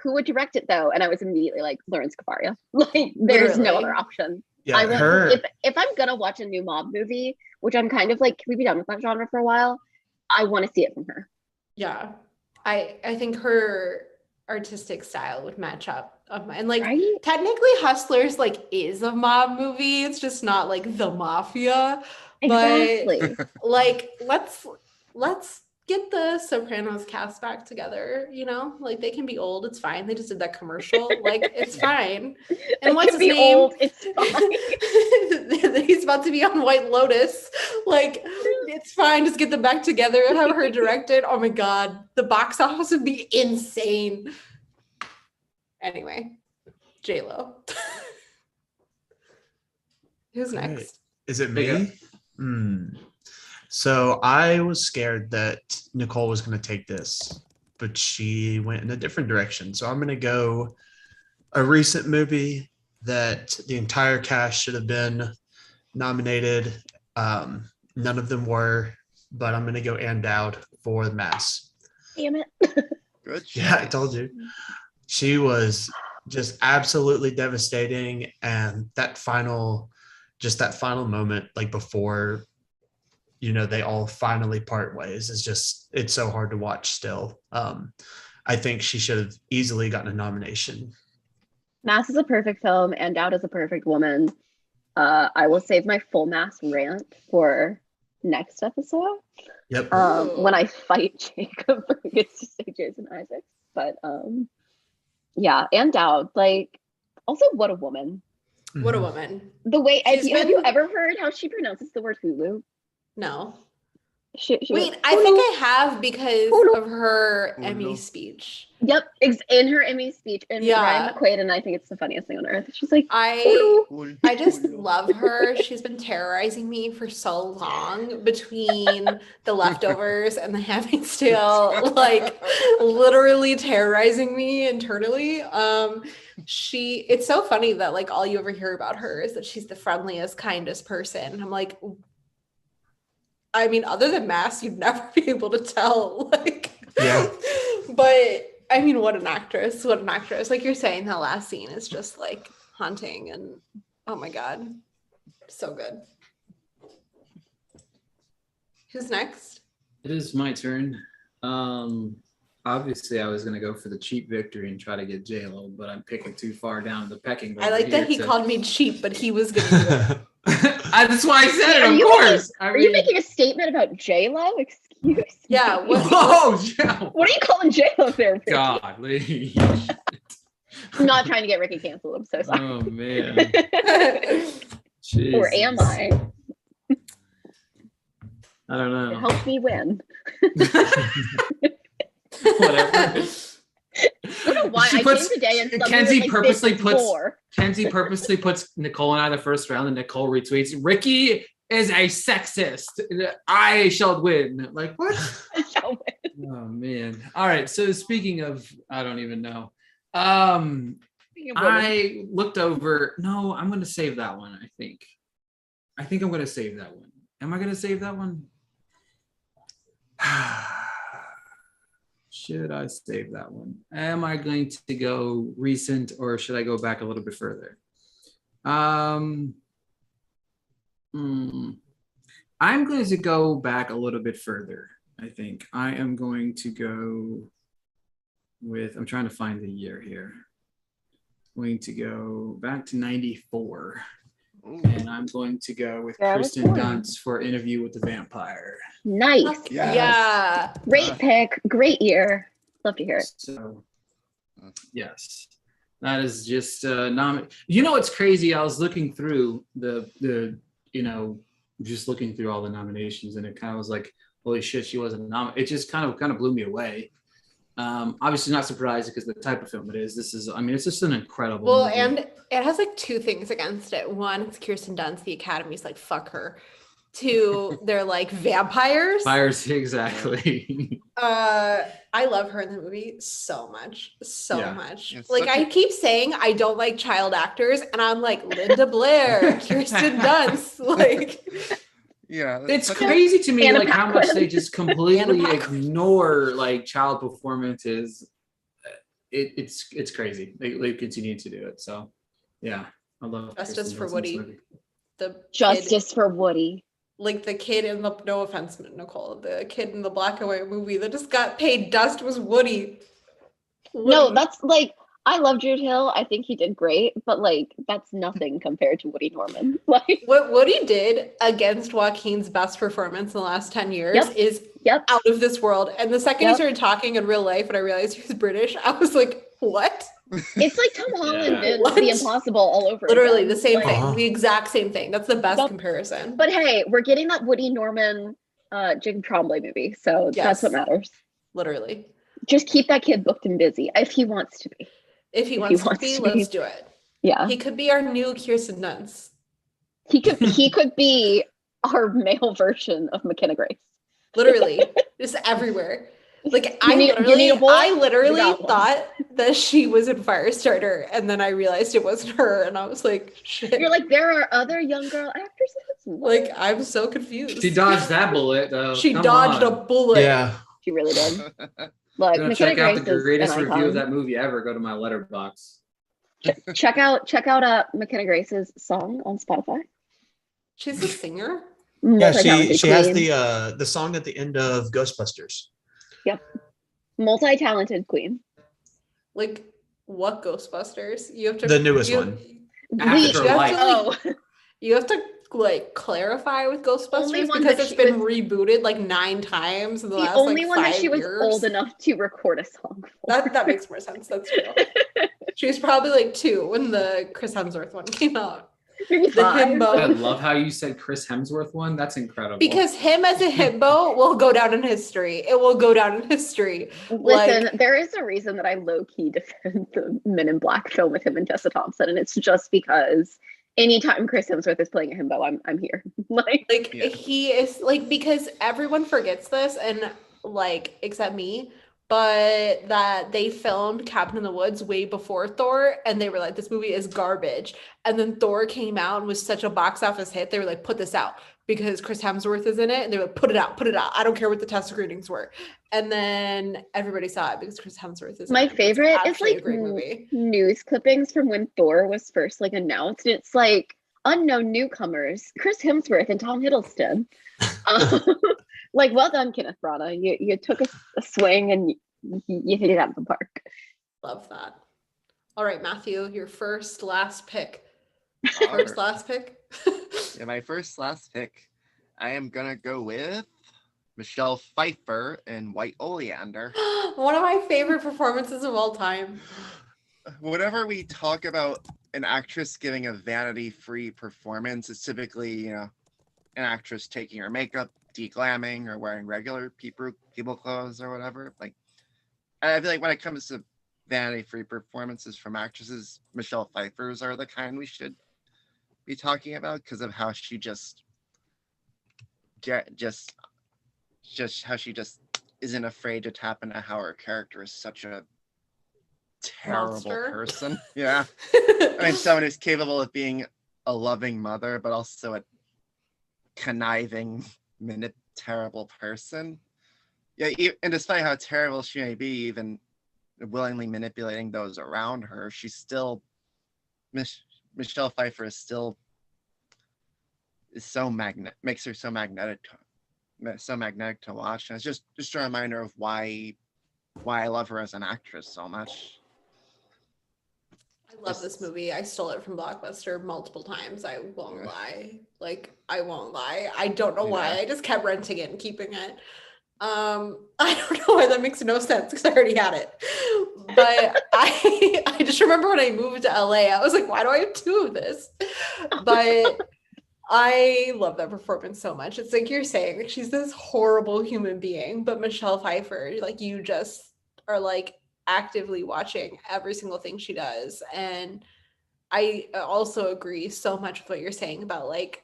Speaker 5: who would direct it though? And I was immediately like, Florence Pugh. Like there's no other option.
Speaker 3: Yeah,
Speaker 5: I want, if I'm gonna watch a new mob movie, which I'm kind of like, can we be done with that genre for a while? I want to see it from her.
Speaker 1: Yeah. I think her artistic style would match up. And like technically Hustlers like is a mob movie. It's just not like the mafia.
Speaker 5: Exactly.
Speaker 1: But like let's get the Sopranos cast back together, you know? Like they can be old, it's fine. They just did that commercial. Like it's fine. And what's his name? Old, it's fine. He's about to be on White Lotus. Like it's fine. Just get them back together and have her direct it. Oh my God. The box office would be insane. Anyway, J-Lo. Who's next?
Speaker 3: Is it me? So I was scared that Nicole was going to take this, but she went in a different direction. So I'm going to go a recent movie that the entire cast should have been nominated. None of them were, but I'm going to go Ann Dowd for The Mask.
Speaker 5: Damn it.
Speaker 4: Good.
Speaker 3: Yeah, I told you. She was just absolutely devastating. And that final moment, like before, you know, they all finally part ways is just, it's so hard to watch still. I think she should have easily gotten a nomination.
Speaker 5: Mask is a perfect film and Dowd is a perfect woman. I will save my full Mask rant for next episode.
Speaker 3: Yep.
Speaker 5: When I fight Jacob who gets to say Jason Isaacs. But yeah, and Dowd, like, also what a woman.
Speaker 1: What a woman.
Speaker 5: The way, have you ever heard how she pronounces the word Hulu?
Speaker 1: No.
Speaker 5: She
Speaker 1: Wait, I think I have because of her Emmy speech.
Speaker 5: Yep, in her Emmy speech. And Ryan McQuaid, and I think it's the funniest thing on earth. She's like,
Speaker 1: I just love her. She's been terrorizing me for so long between The Leftovers and The Handmaid's Tale, like literally terrorizing me internally. It's so funny that like all you ever hear about her is that she's the friendliest, kindest person. I'm like, I mean, other than Mask, you'd never be able to tell. Like,
Speaker 3: yeah.
Speaker 1: But I mean, what an actress! What an actress! Like you're saying, that last scene is just like haunting, and oh my God, so good. Who's next?
Speaker 2: It is my turn. Obviously, I was gonna go for the cheap victory and try to get J-Lo, but I'm picking too far down the pecking order.
Speaker 1: I like that he called me cheap, but he was gonna do it.
Speaker 2: That's why I said it, of course.
Speaker 5: Are you making a statement about J-Lo? Excuse me.
Speaker 1: Yeah.
Speaker 5: What are you calling J-Lo there?
Speaker 2: God.
Speaker 5: I'm not trying to get Ricky canceled. I'm so sorry.
Speaker 2: Oh, man.
Speaker 5: Or am I?
Speaker 2: I don't know.
Speaker 5: It helps me win.
Speaker 2: Whatever.
Speaker 5: I don't know why I came today and
Speaker 2: Kenzie
Speaker 5: like,
Speaker 2: purposely puts Nicole and I the first round, and Nicole retweets, Ricky is a sexist. I shall win. Like, what?
Speaker 5: I shall win.
Speaker 2: Oh man. All right. So speaking of, I don't even know. I looked over. No, I'm gonna save that one, I think I'm gonna save that one. Am I gonna save that one? Should I save that one? Am I going to go recent or should I go back a little bit further? I'm going to go back a little bit further. I think I am going to go with, I'm trying to find the year here. I'm going to go back to 94. And I'm going to go with Kirsten Dunst for Interview with the Vampire.
Speaker 5: Nice.
Speaker 4: Yes.
Speaker 1: Yeah.
Speaker 5: Great pick. Great year. Love to hear it.
Speaker 2: So, yes. That is just You know what's crazy? I was looking through just looking through all the nominations, and it kind of was like, holy shit, she wasn't nominated. It just kind of blew me away. Obviously not surprised because the type of film it is. This is, I mean, it's just an incredible
Speaker 1: Well,
Speaker 2: movie.
Speaker 1: and it has like two things against it. One, it's Kirsten Dunst. The Academy's like, fuck her. Two, they're like vampires.
Speaker 2: Fires, exactly.
Speaker 1: I love her in the movie so much. So much.
Speaker 4: It's
Speaker 1: Like, I keep saying I don't like child actors, and I'm like Linda Blair, Kirsten Dunst. Like,
Speaker 4: Yeah,
Speaker 2: It's crazy to me,
Speaker 5: Anna
Speaker 2: like how much they just completely
Speaker 1: Anna Paquin.
Speaker 2: ignore like child performances. It's crazy. They continue to do it. So yeah, I love
Speaker 1: Justice
Speaker 2: Kirsten
Speaker 1: for
Speaker 2: Dunst in this
Speaker 1: Woody.
Speaker 2: movie.
Speaker 1: The
Speaker 5: Justice for Woody.
Speaker 1: like the kid in the, no offense, Nicole, the kid in the black and white movie that just got paid dust was Woody.
Speaker 5: No,
Speaker 1: Woody.
Speaker 5: that's like, I love Jude Hill. I think he did great, but like that's nothing compared to Woody Norman. Like,
Speaker 1: What Woody did against Joaquin's best performance in the last 10 years
Speaker 5: Yep.
Speaker 1: is
Speaker 5: yep.
Speaker 1: out of this world. And the second he
Speaker 5: Yep.
Speaker 1: started talking in real life and I realized he was British, I was like, what?
Speaker 5: It's like Tom Holland
Speaker 2: Yeah.
Speaker 5: did
Speaker 1: What?
Speaker 5: The Impossible all over
Speaker 1: Literally
Speaker 5: again.
Speaker 1: the same
Speaker 5: Like,
Speaker 1: thing, the exact same thing. That's the best
Speaker 5: Yep.
Speaker 1: comparison.
Speaker 5: But hey, we're getting that Woody Norman, Jacob Tremblay movie, so
Speaker 1: Yes.
Speaker 5: that's what matters.
Speaker 1: Literally.
Speaker 5: Just keep that kid booked and busy if he wants to be.
Speaker 1: If he
Speaker 5: If
Speaker 1: wants,
Speaker 5: he wants
Speaker 1: to be,
Speaker 5: to be.
Speaker 1: let's do it.
Speaker 5: Yeah,
Speaker 1: He could be our new Kirsten Dunst.
Speaker 5: he could be our male version of McKenna Grace.
Speaker 1: Literally. Just everywhere. Like
Speaker 5: You need a boy?
Speaker 1: I
Speaker 5: You
Speaker 1: literally
Speaker 5: got one.
Speaker 1: thought that she was in Firestarter, and then I realized it wasn't her, and I was like, shit.
Speaker 5: You're like, there are other young girl actresses.
Speaker 1: Like, I'm so confused.
Speaker 2: She dodged that bullet though.
Speaker 1: She
Speaker 2: Come
Speaker 1: dodged
Speaker 2: on.
Speaker 1: a bullet.
Speaker 3: Yeah.
Speaker 5: She really did. Look,
Speaker 2: Gonna
Speaker 5: McKenna
Speaker 2: check out
Speaker 5: Grace
Speaker 2: the
Speaker 5: is
Speaker 2: greatest
Speaker 5: an
Speaker 2: review of
Speaker 5: icon.
Speaker 2: that movie ever. Go to my letterbox.
Speaker 5: Check out McKenna Grace's song on Spotify.
Speaker 1: She's a singer.
Speaker 3: Yeah,
Speaker 5: Multi-talented
Speaker 3: she has
Speaker 5: queen.
Speaker 3: the song at the end of Ghostbusters.
Speaker 5: Multi-talented queen.
Speaker 1: Like, what Ghostbusters? You have to
Speaker 3: The newest one.
Speaker 2: After
Speaker 1: you have
Speaker 2: Life.
Speaker 1: to, like, you have to like clarify with
Speaker 5: Only
Speaker 1: Ghostbusters
Speaker 5: one
Speaker 1: because
Speaker 5: that
Speaker 1: it's
Speaker 5: she
Speaker 1: been
Speaker 5: was-
Speaker 1: rebooted like 9 times in the
Speaker 5: The
Speaker 1: last
Speaker 5: only
Speaker 1: like
Speaker 5: one
Speaker 1: 5
Speaker 5: that she was
Speaker 1: years.
Speaker 5: old enough to record a song for.
Speaker 1: That makes more sense. That's true. She was probably like 2 when the Chris Hemsworth one came out.
Speaker 5: Maybe
Speaker 1: The
Speaker 5: 5.
Speaker 1: himbo.
Speaker 2: I love how you said Chris Hemsworth one. That's incredible.
Speaker 1: Because him as a himbo will go down in history. It will go down in history.
Speaker 5: Listen,
Speaker 1: Like-
Speaker 5: there is a reason that I low-key defend the Men in Black film with him and Tessa Thompson, and it's just because anytime Chris Hemsworth is playing a himbo, I'm here. Like,
Speaker 4: Yeah.
Speaker 1: He is like, because everyone forgets this, and like except me, but that they filmed Cabin in the Woods way before Thor, and they were like, this movie is garbage. And then Thor came out and was such a box office hit, they were like, put this out because Chris Hemsworth is in it, and they were like, put it out. I don't care what the test screenings were. And then everybody saw it because Chris Hemsworth is in
Speaker 5: my
Speaker 1: it. It's
Speaker 5: favorite is
Speaker 1: actually a
Speaker 5: like
Speaker 1: great movie.
Speaker 5: news clippings from when Thor was first like announced, and it's like unknown newcomers, Chris Hemsworth and Tom Hiddleston. Like, well done, Kenneth Branagh. You took a swing and you hit it out of the park.
Speaker 1: Love that. All right, Matthew, your last pick.
Speaker 4: All right.
Speaker 1: Last pick.
Speaker 4: Yeah, my last pick, I am gonna go with Michelle Pfeiffer in White Oleander.
Speaker 1: One of my favorite performances of all time.
Speaker 4: Whenever we talk about an actress giving a vanity-free performance, it's typically, you know, an actress taking her makeup, deglamming, or wearing regular people clothes or whatever. Like, I feel like when it comes to vanity-free performances from actresses, Michelle Pfeiffer's are the kind we should be talking about because of how she just how she just isn't afraid to tap into how her character is such a terrible
Speaker 1: Monster.
Speaker 4: person. Yeah. I mean, someone who's capable of being a loving mother, but also a conniving, terrible person. Yeah, and despite how terrible she may be, even willingly manipulating those around her, she's still Michelle Pfeiffer is still makes her so magnetic to watch. And it's just a reminder of why I love her as an actress so much.
Speaker 1: I love this movie. I stole it from Blockbuster multiple times. I won't lie. I won't lie. I don't know why.
Speaker 4: Yeah.
Speaker 1: I just kept renting it and keeping it. I don't know why that makes no sense because I already had it. But I just remember when I moved to LA, I was like, why do I have 2 of this? But I love that performance so much. It's like you're saying, like, she's this horrible human being, but Michelle Pfeiffer, like, you just are like actively watching every single thing she does. And I also agree so much with what you're saying about like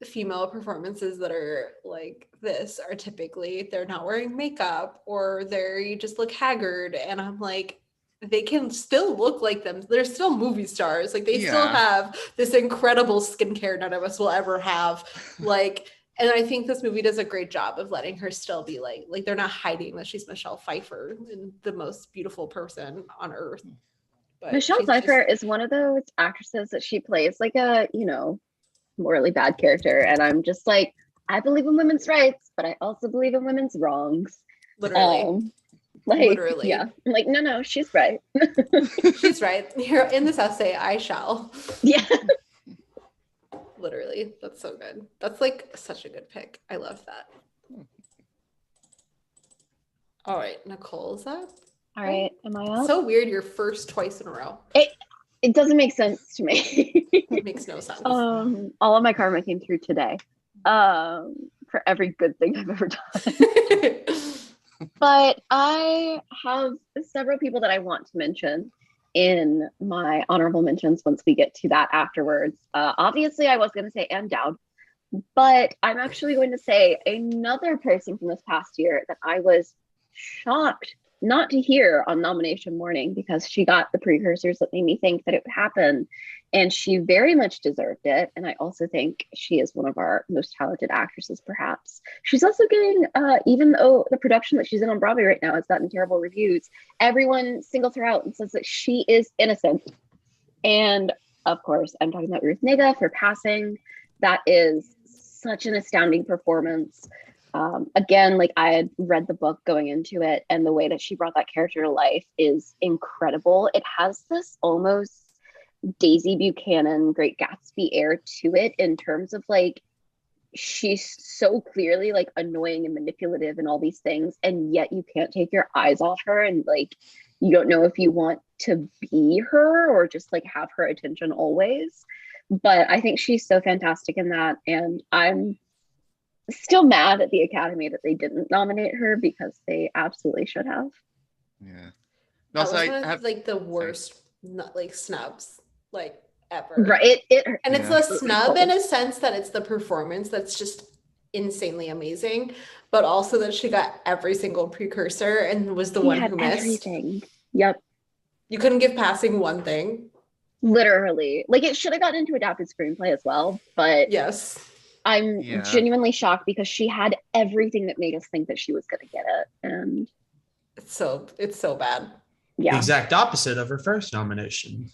Speaker 1: female performances that are like this are typically they're not wearing makeup or they just look haggard, and I'm like, they can still look like them. They're still movie stars. Like they still have this incredible skincare none of us will ever have. Like, and I think this movie does a great job of letting her still be like they're not hiding that she's Michelle Pfeiffer and the most beautiful person on earth. But
Speaker 5: Michelle Pfeiffer is one of those actresses that she plays like a, you know, morally bad character. And I'm just like, I believe in women's rights, but I also believe in women's wrongs.
Speaker 1: Literally.
Speaker 5: Literally. Yeah. I'm like, no, she's right.
Speaker 1: She's right. Here in this essay, I shall.
Speaker 5: Yeah.
Speaker 1: Literally. That's so good. That's like such a good pick. I love that. All right, Nicole's up.
Speaker 5: All right, am I up?
Speaker 1: So weird, you're first twice in a row.
Speaker 5: It doesn't make sense to me.
Speaker 1: It makes no sense.
Speaker 5: All of my karma came through today. For every good thing I've ever done. But I have several people that I want to mention in my honorable mentions once we get to that afterwards. Obviously, I was going to say Anne Dowd, but I'm actually going to say another person from this past year that I was shocked not to hear on nomination morning, because she got the precursors that made me think that it would happen, and she very much deserved it. And I also think she is one of our most talented actresses, perhaps. She's also getting, even though the production that she's in on Broadway right now has gotten terrible reviews, everyone singles her out and says that she is innocent. And of course, I'm talking about Ruth Nega for Passing. That is such an astounding performance. Again, like I had read the book going into it, and the way that she brought that character to life is incredible. It has this almost Daisy Buchanan, Great Gatsby air to it, in terms of like, she's so clearly like annoying and manipulative and all these things, and yet you can't take your eyes off her, and like you don't know if you want to be her or just like have her attention always. But I think she's so fantastic in that, and I'm still mad at the Academy that they didn't nominate her, because they absolutely should have.
Speaker 4: Yeah.
Speaker 1: That was one of like the worst like snubs like ever.
Speaker 5: Right.
Speaker 1: And it's a snub in a sense that it's the performance that's just insanely amazing, but also that she got every single precursor and was the one who missed
Speaker 5: everything. Yep.
Speaker 1: You couldn't give Passing one thing.
Speaker 5: Literally. Like it should have gotten into adapted screenplay as well, but
Speaker 1: yes.
Speaker 5: I'm genuinely shocked, because she had everything that made us think that she was going to get it, and
Speaker 1: it's so bad.
Speaker 3: Yeah, the exact opposite of her first nomination.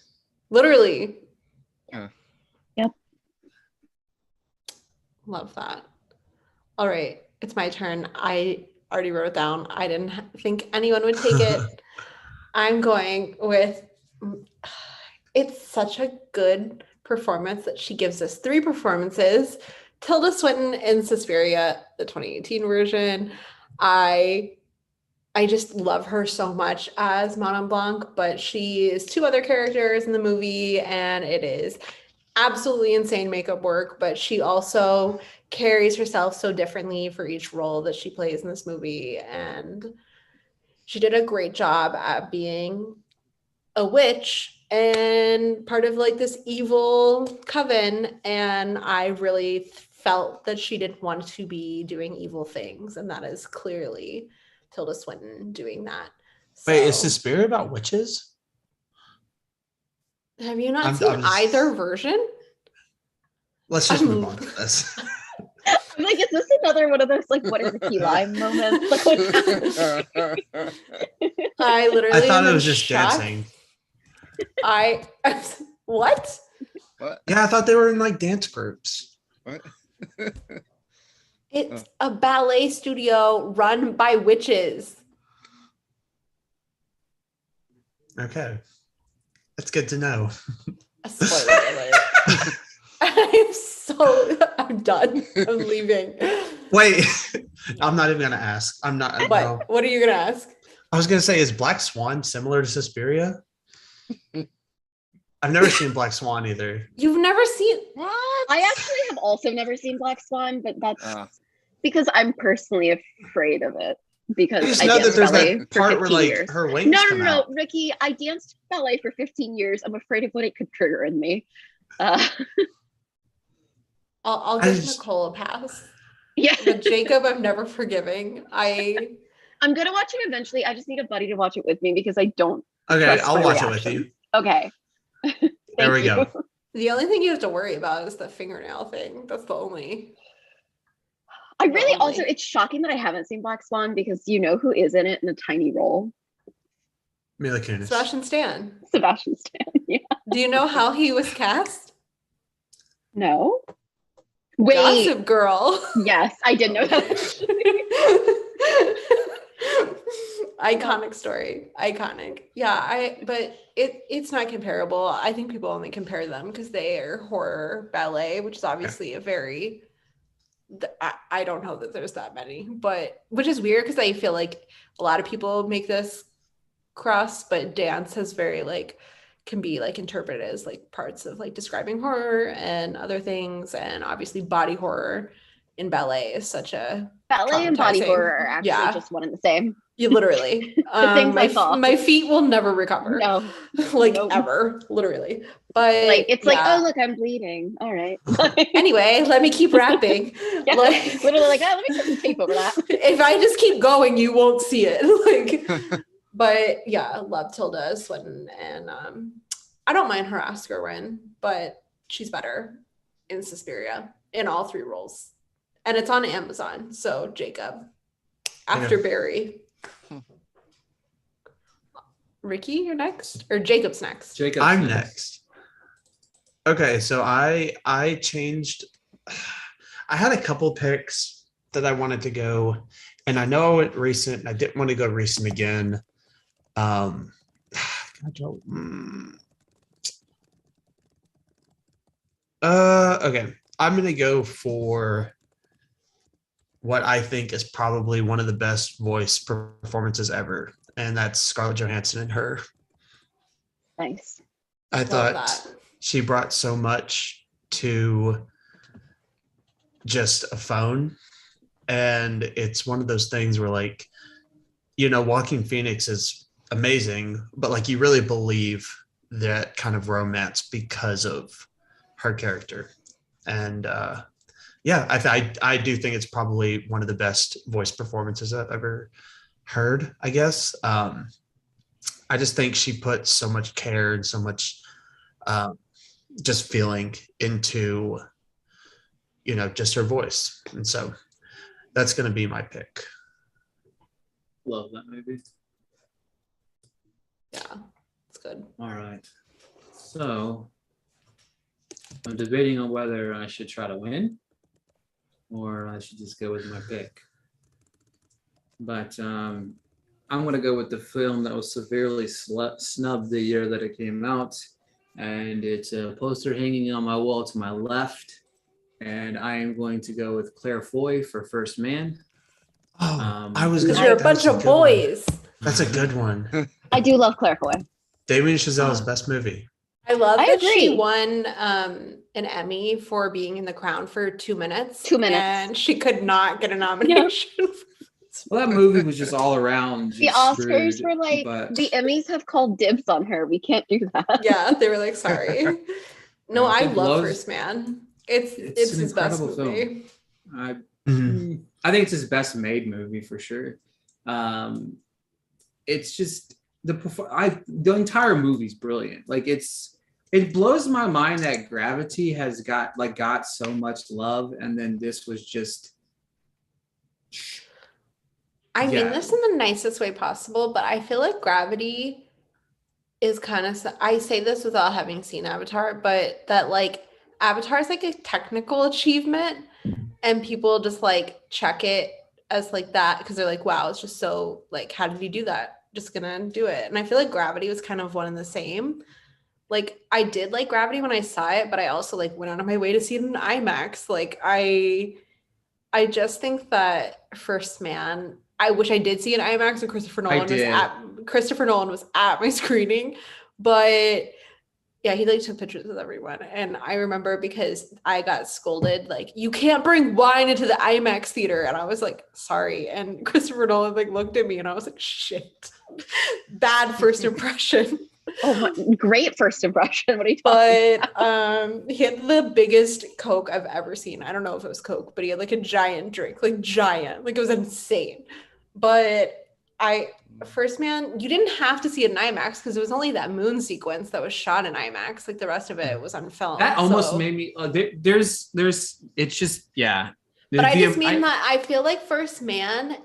Speaker 1: Literally.
Speaker 5: Yep.
Speaker 1: Love that. All right, it's my turn. I already wrote it down. I didn't think anyone would take it. I'm going with. It's such a good performance that she gives us 3 performances. Tilda Swinton in Suspiria, the 2018 version. I just love her so much as Madame Blanc, but she is 2 other characters in the movie, and it is absolutely insane makeup work, but she also carries herself so differently for each role that she plays in this movie, and she did a great job at being a witch and part of like this evil coven, and I really felt that she didn't want to be doing evil things, and that is clearly Tilda Swinton doing that.
Speaker 3: Wait, is Suspiria about witches?
Speaker 1: Have you not seen either version?
Speaker 3: Let's just move on to this.
Speaker 5: I'm like, is this another one of those like, what is a key lime moments?
Speaker 1: I
Speaker 3: thought it was just dancing.
Speaker 1: What?
Speaker 3: Yeah, I thought they were in like dance groups.
Speaker 4: What?
Speaker 1: It's a ballet studio run by witches.
Speaker 3: Okay. That's good to know.
Speaker 1: A spoiler alert. I'm done. I'm leaving.
Speaker 3: Wait, I'm not even going to ask. I'm not.
Speaker 1: What?
Speaker 3: No.
Speaker 1: What are you going to ask?
Speaker 3: I was going to say, is Black Swan similar to Suspiria? I've never seen Black Swan either.
Speaker 1: You've never seen
Speaker 4: What?
Speaker 5: I actually have also never seen Black Swan, but that's because I'm personally afraid of it. because
Speaker 3: I just
Speaker 5: I
Speaker 3: know that
Speaker 5: danced
Speaker 3: there's
Speaker 5: ballet
Speaker 3: that
Speaker 5: for
Speaker 3: part
Speaker 5: 15
Speaker 3: where like
Speaker 5: years.
Speaker 3: her wings
Speaker 5: No,
Speaker 3: come out.
Speaker 5: Ricky, I danced ballet for 15 years. I'm afraid of what it could trigger in me.
Speaker 1: I'll
Speaker 3: I
Speaker 1: give
Speaker 3: just-
Speaker 1: Nicole a pass.
Speaker 5: Yeah,
Speaker 1: But Jacob, I'm never forgiving.
Speaker 5: I'm gonna watch it eventually. I just need a buddy to watch it with me because I don't.
Speaker 3: Okay,
Speaker 5: trust
Speaker 3: I'll
Speaker 5: my
Speaker 3: watch it with
Speaker 5: reaction.
Speaker 3: you.
Speaker 5: Okay.
Speaker 3: There we
Speaker 5: Thank you.
Speaker 3: go.
Speaker 1: The only thing you have to worry about is the fingernail thing. That's the only.
Speaker 5: I really
Speaker 1: Only.
Speaker 5: also, it's shocking that I haven't seen Black Swan because you know who is in it in a tiny role?
Speaker 3: Mila Kunis.
Speaker 1: Sebastian Stan.
Speaker 5: Sebastian Stan. Yeah.
Speaker 1: Do you know how he was cast?
Speaker 5: No. Wait.
Speaker 1: Gossip Girl.
Speaker 5: Yes, I did know that.
Speaker 1: Iconic story. Iconic. Yeah, but it's not comparable. I think people only compare them because they are horror ballet, which is obviously a very I don't know that there's that many, but which is weird because I feel like a lot of people make this cross, but dance has very like can be like interpreted as like parts of like describing horror and other things, and obviously body horror in ballet is such a
Speaker 5: Ballet and body
Speaker 1: traumatizing-
Speaker 5: horror are actually
Speaker 1: yeah.
Speaker 5: just one and the same.
Speaker 1: You literally
Speaker 5: things I saw.
Speaker 1: my feet will never recover.
Speaker 5: No.
Speaker 1: Like
Speaker 5: Nope.
Speaker 1: ever, literally. But
Speaker 5: Like it's like,
Speaker 1: yeah.
Speaker 5: oh look, I'm bleeding. All right.
Speaker 1: Anyway, let me keep rapping.
Speaker 5: Yeah,
Speaker 1: Like
Speaker 5: literally like, oh, let me put some tape over that.
Speaker 1: if I just keep going, you won't see it. Like, but yeah, love Tilda Swinton, and I don't mind her Oscar win, but she's better in Suspiria in all three roles, and it's on Amazon. So Jacob, after Barry. Ricky, you're next, or Jacob's next.
Speaker 2: Jacob.
Speaker 3: I'm next. Okay, so I changed. I had a couple picks that I wanted to go, and I know I went recent. I didn't want to go recent again. I don't. Okay, I'm gonna go for what I think is probably one of the best voice performances ever, and that's Scarlett Johansson and Her.
Speaker 5: Nice.
Speaker 3: I
Speaker 1: Love
Speaker 3: thought
Speaker 1: that.
Speaker 3: she brought so much to just a phone, and it's one of those things where, like, you know, Walking Phoenix is amazing, but like you really believe that kind of romance because of her character. And yeah, I do think it's probably one of the best voice performances I've ever heard, I guess. I just think she put so much care and so much just feeling into, you know, just her voice. And so that's going to be my pick.
Speaker 2: Love that movie.
Speaker 1: Yeah, it's good.
Speaker 2: All right. So I'm debating on whether I should try to win or I should just go with my pick. But I'm going to go with the film that was severely snubbed the year that it came out. And it's a poster hanging on my wall to my left. And I am going to go with Claire Foy for First Man.
Speaker 3: Oh, I was
Speaker 1: Because
Speaker 3: gonna.
Speaker 1: you're a
Speaker 3: that's
Speaker 1: bunch of
Speaker 3: good one.
Speaker 1: boys.
Speaker 3: That's a good one.
Speaker 5: I do love Claire Foy.
Speaker 3: Damien Chazelle's best movie.
Speaker 1: I love
Speaker 5: I
Speaker 1: that she
Speaker 5: agree.
Speaker 1: won an Emmy for being in The Crown for 2 minutes.
Speaker 5: 2 minutes.
Speaker 1: And she could not get a nomination.
Speaker 2: Well, that movie was just all around.
Speaker 5: The
Speaker 2: just
Speaker 5: Oscars
Speaker 2: screwed,
Speaker 5: were like,
Speaker 2: but
Speaker 5: the Emmys have called dibs on her. We can't do that.
Speaker 1: Yeah, they were like, sorry. No, I
Speaker 2: It
Speaker 1: love
Speaker 2: blows-
Speaker 1: First Man. It's
Speaker 2: an
Speaker 1: his best
Speaker 2: incredible
Speaker 1: movie.
Speaker 2: film.
Speaker 3: Mhm.
Speaker 2: I think it's his best made movie for sure. It's just the entire movie's brilliant. Like it blows my mind that Gravity has got so much love, and then this was just.
Speaker 1: I mean
Speaker 2: Yeah.
Speaker 1: this in the nicest way possible, but I feel like Gravity is kind of, I say this without having seen Avatar, but that like Avatar is like a technical achievement and people just like check it as like that because they're like, wow, it's just so like, how did you do that? Just gonna do it. And I feel like Gravity was kind of one and the same. Like I did like Gravity when I saw it, but I also like went out of my way to see it in IMAX. Like I just think that First Man, I wish I did see an IMAX and Christopher Nolan was at my screening, but Yeah, he like took pictures with everyone. And I remember because I got scolded, like, you can't bring wine into the IMAX theater. And I was like, sorry. And Christopher Nolan like looked at me and I was like, shit. Bad first impression.
Speaker 5: Oh, great first impression. What are you talking
Speaker 1: But he had the biggest Coke I've ever seen. I don't know if it was Coke, but he had like a giant drink, like giant. Like it was insane. But First Man, you didn't have to see it in IMAX because it was only that moon sequence that was shot in IMAX. Like the rest of it was on film.
Speaker 2: That almost made me. There's. It's just yeah.
Speaker 1: But I just mean that I feel like First Man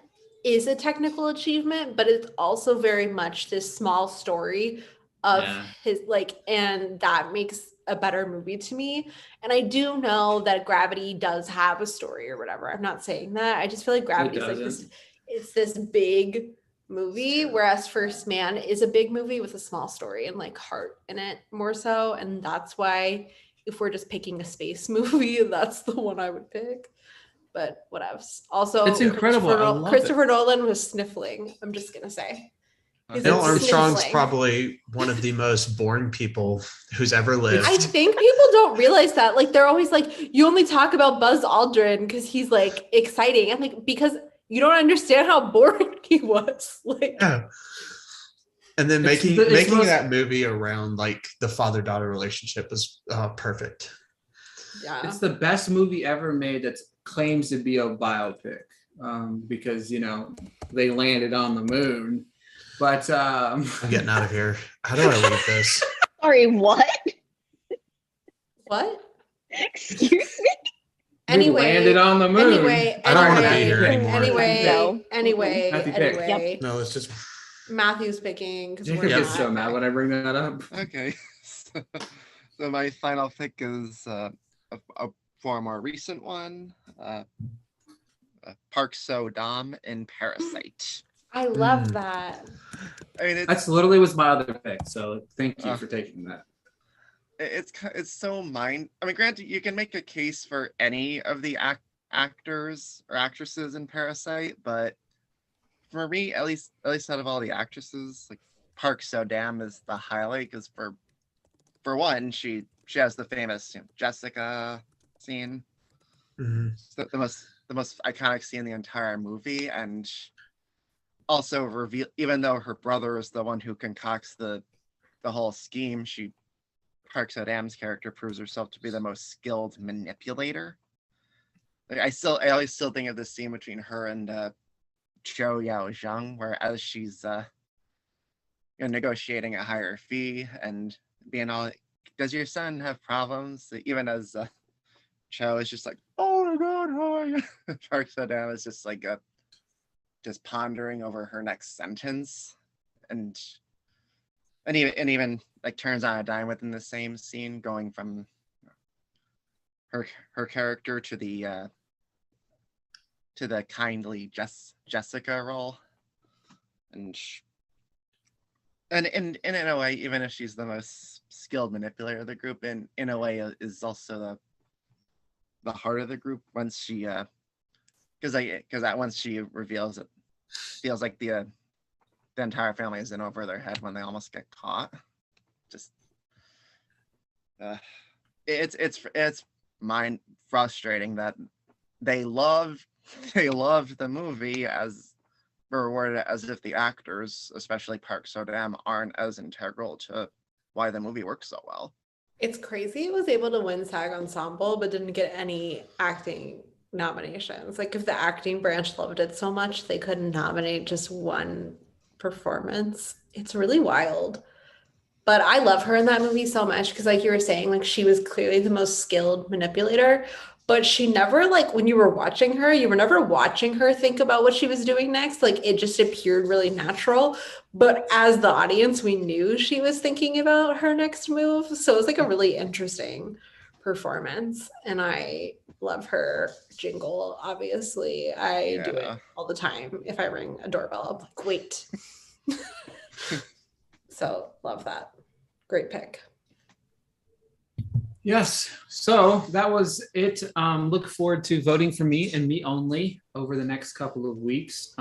Speaker 1: is a technical achievement, but it's also very much this small story of his like, and that makes a better movie to me. And I do know that Gravity does have a story or whatever. I'm not saying that. I just feel like Gravity is like this. It's this big movie, whereas First Man is a big movie with a small story and like heart in it more so. And that's why if we're just picking a space movie, that's the one I would pick. But what else? Also,
Speaker 2: it's incredible.
Speaker 1: Christopher Nolan was sniffling. I'm just gonna say.
Speaker 3: Neil Armstrong's probably one of the most boring people who's ever lived.
Speaker 1: I think people don't realize that. Like they're always like, you only talk about Buzz Aldrin because he's like exciting. I'm like, because you don't understand how boring he was. Like,
Speaker 3: yeah. And then making that movie around like the father-daughter relationship is perfect.
Speaker 1: Yeah,
Speaker 2: it's the best movie ever made that claims to be a biopic because they landed on the moon. But
Speaker 3: I'm getting out of here. How do I leave this?
Speaker 5: Sorry, what?
Speaker 1: What?
Speaker 5: Excuse me?
Speaker 2: Anyway, landed on the moon.
Speaker 1: Anyway,
Speaker 3: I don't want to be here anymore.
Speaker 1: Anyway.
Speaker 3: No, it's just
Speaker 1: Matthew's picking.
Speaker 2: Jacob gets so mad when I bring that up.
Speaker 4: Okay, so my final pick is for a more recent one, Park So-dam in Parasite.
Speaker 1: I love that.
Speaker 4: I mean,
Speaker 2: that's literally was my other pick. So thank you for taking that.
Speaker 4: It's so I mean, granted, you can make a case for any of the actors or actresses in Parasite, but for me, at least out of all the actresses, like Park So-dam is the highlight because for one, she has the famous Jessica scene, the most iconic scene in the entire movie, and also reveal, even though her brother is the one who concocts the whole scheme, Park So-dam's character proves herself to be the most skilled manipulator. Like, I always still think of the scene between her and Cho Yao-jung, where as she's negotiating a higher fee and being all, does your son have problems? Even as Cho is just like, oh my god, how are you? Park So-dam is just like just pondering over her next sentence, and even like turns on a dime within the same scene, going from her character to the kindly Jessica role, and in a way, even if she's the most skilled manipulator of the group, in a way is also the heart of the group once she because once she reveals it, feels like the entire family is in over their head when they almost get caught. Just it's mind frustrating that they loved the movie as rewarded as if the actors, especially Park So-dam, aren't as integral to why the movie works so well.
Speaker 1: It's crazy it was able to win SAG Ensemble but didn't get any acting nominations. Like if the acting branch loved it so much they couldn't nominate just one performance. It's really wild. But I love her in that movie so much because like you were saying, like she was clearly the most skilled manipulator, but she never, like when you were watching her, you were never watching her think about what she was doing next. Like it just appeared really natural. But as the audience, we knew she was thinking about her next move. So it was like a really interesting performance. And I love her jingle, obviously. I do it all the time. If I ring a doorbell, I'm like, wait. So love that. Great pick.
Speaker 2: Yes. So that was it. Look forward to voting for me and me only over the next couple of weeks,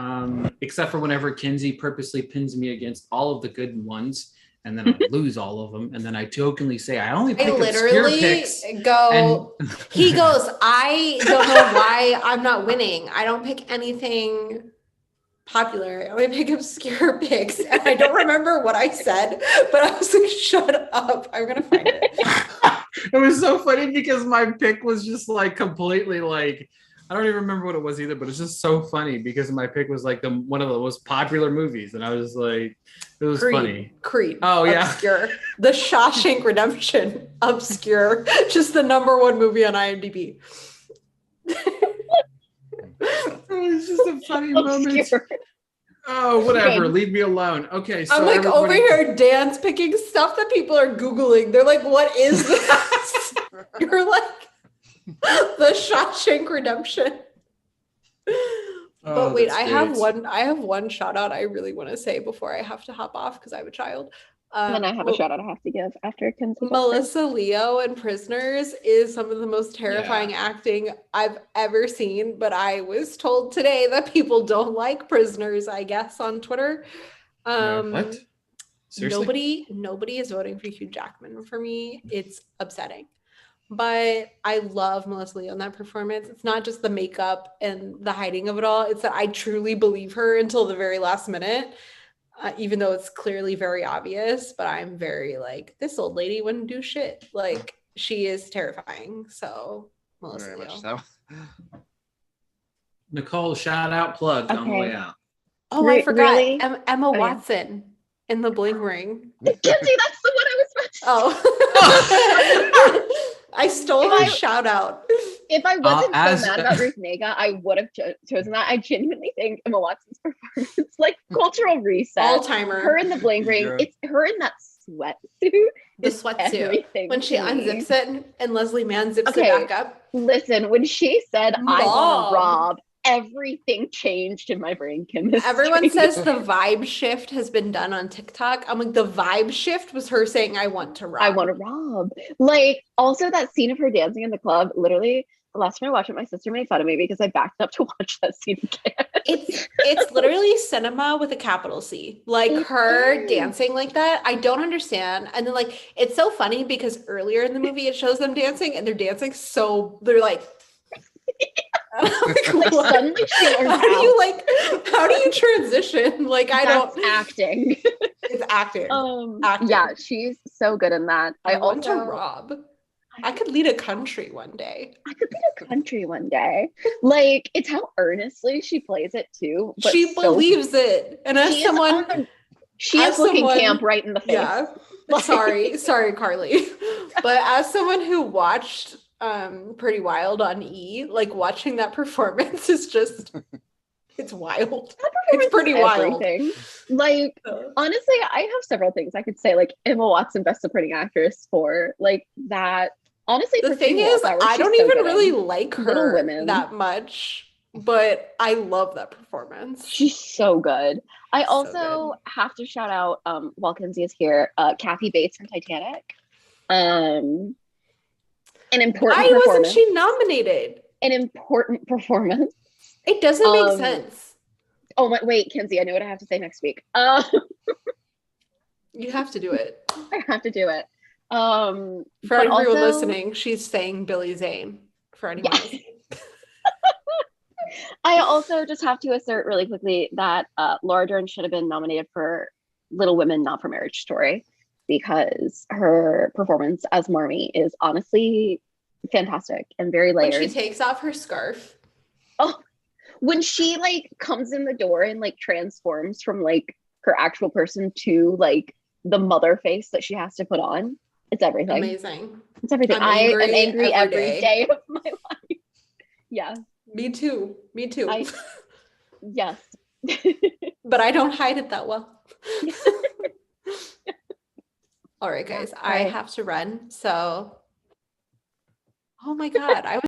Speaker 2: except for whenever Kenzie purposely pins me against all of the good ones and then I lose all of them, and then I jokingly say I only pick
Speaker 1: I
Speaker 2: obscure
Speaker 1: literally
Speaker 2: picks.
Speaker 1: go. He goes, I don't know why I'm not winning. I don't pick anything popular. I only pick obscure picks, and I don't remember what I said, but I was like, "Shut up! I'm gonna find it."
Speaker 2: It was so funny because my pick was just like completely like. I don't even remember what it was either, but it's just so funny because my pick was like one of the most popular movies, and I was like, it was funny.
Speaker 1: Creed.
Speaker 2: Oh yeah.
Speaker 1: Obscure. The Shawshank Redemption. Obscure. Just the #1 movie on IMDb.
Speaker 2: It was just a funny moment. Oh, whatever. Leave me alone. Okay, so
Speaker 1: I'm like over here dance picking stuff that people are Googling. They're like, what is this? You're like the Shawshank Redemption. But wait, I have one shout out I really want to say before I have to hop off because I have a child.
Speaker 5: And then I have a shout out I have to give after Kenzie.
Speaker 1: Melissa Leo in Prisoners is some of the most terrifying acting I've ever seen. But I was told today that people don't like Prisoners, I guess, on Twitter.
Speaker 2: What? Seriously?
Speaker 1: Nobody is voting for Hugh Jackman for me. It's upsetting. But I love Melissa Leo in that performance. It's not just the makeup and the hiding of it all. It's that I truly believe her until the very last minute. Even though it's clearly very obvious, but I'm very like, this old lady wouldn't do shit. Like, she is terrifying. So, Melissa
Speaker 4: Very
Speaker 1: Leo.
Speaker 4: much so.
Speaker 2: Nicole, shout out, plug on the way out.
Speaker 1: Oh, I forgot.
Speaker 5: Really?
Speaker 1: Emma Watson in The Bling Ring.
Speaker 5: Kenzie, that's the one I was about to say.
Speaker 1: Oh. I stole her shout out.
Speaker 5: If I wasn't so mad about Ruth Nega, I would have chosen that. I genuinely think Emma Watson's performance, like cultural reset,
Speaker 1: all-timer.
Speaker 5: Her in The Bling Ring, it's her in that sweatsuit.
Speaker 1: The sweatsuit. When she unzips it and Leslie Mann zips it back up.
Speaker 5: Listen, when she said, I want to rob, everything changed in my brain chemistry.
Speaker 1: Everyone says the vibe shift has been done on TikTok. I'm like, the vibe shift was her saying, I want to rob.
Speaker 5: I want to rob. Like, also that scene of her dancing in the club, literally, the last time I watched it, my sister made fun of me because I backed up to watch that scene again.
Speaker 1: It's literally cinema with a capital C. Like her dancing like that, I don't understand. And then like, it's so funny because earlier in the movie, it shows them dancing and they're dancing so, they're like,
Speaker 5: suddenly
Speaker 1: how do you transition? Like,
Speaker 5: That's acting.
Speaker 1: It's acting.
Speaker 5: Acting. Yeah, she's so good in that.
Speaker 1: I want to rob. I could lead a country one day.
Speaker 5: Like, it's how earnestly she plays it too. But
Speaker 1: she believes it. And as someone
Speaker 5: she is looking camp right in the face.
Speaker 1: Yeah. Sorry, Carly. But as someone who watched Pretty Wild on E, like watching that performance is just it's wild. It's pretty wild.
Speaker 5: Like, honestly, I have several things I could say, like Emma Watson, Best Supporting Actress for like that. Honestly,
Speaker 1: the thing is, I don't even really like her that much, but I love that performance.
Speaker 5: She's so good. I also have to shout out, while Kenzie is here, Kathy Bates from Titanic. An important performance.
Speaker 1: Why wasn't she nominated?
Speaker 5: An important performance.
Speaker 1: It doesn't make sense.
Speaker 5: Oh, wait, Kenzie, I know what I have to say next week.
Speaker 1: You have to do it.
Speaker 5: I have to do it.
Speaker 1: For everyone listening, she's saying Billy Zane. For anyone listening.
Speaker 5: I also just have to assert really quickly that Laura Dern should have been nominated for Little Women, not for Marriage Story, because her performance as Marmee is honestly fantastic and very layered.
Speaker 1: When she takes off her scarf.
Speaker 5: Oh, when she like comes in the door and like transforms from like her actual person to like the mother face that she has to put on. It's everything.
Speaker 1: Amazing.
Speaker 5: It's everything. I am angry every day of my life. Yeah.
Speaker 1: Me too.
Speaker 5: Yes.
Speaker 1: But I don't hide it that well. All right, guys. I have to run. So, oh my God.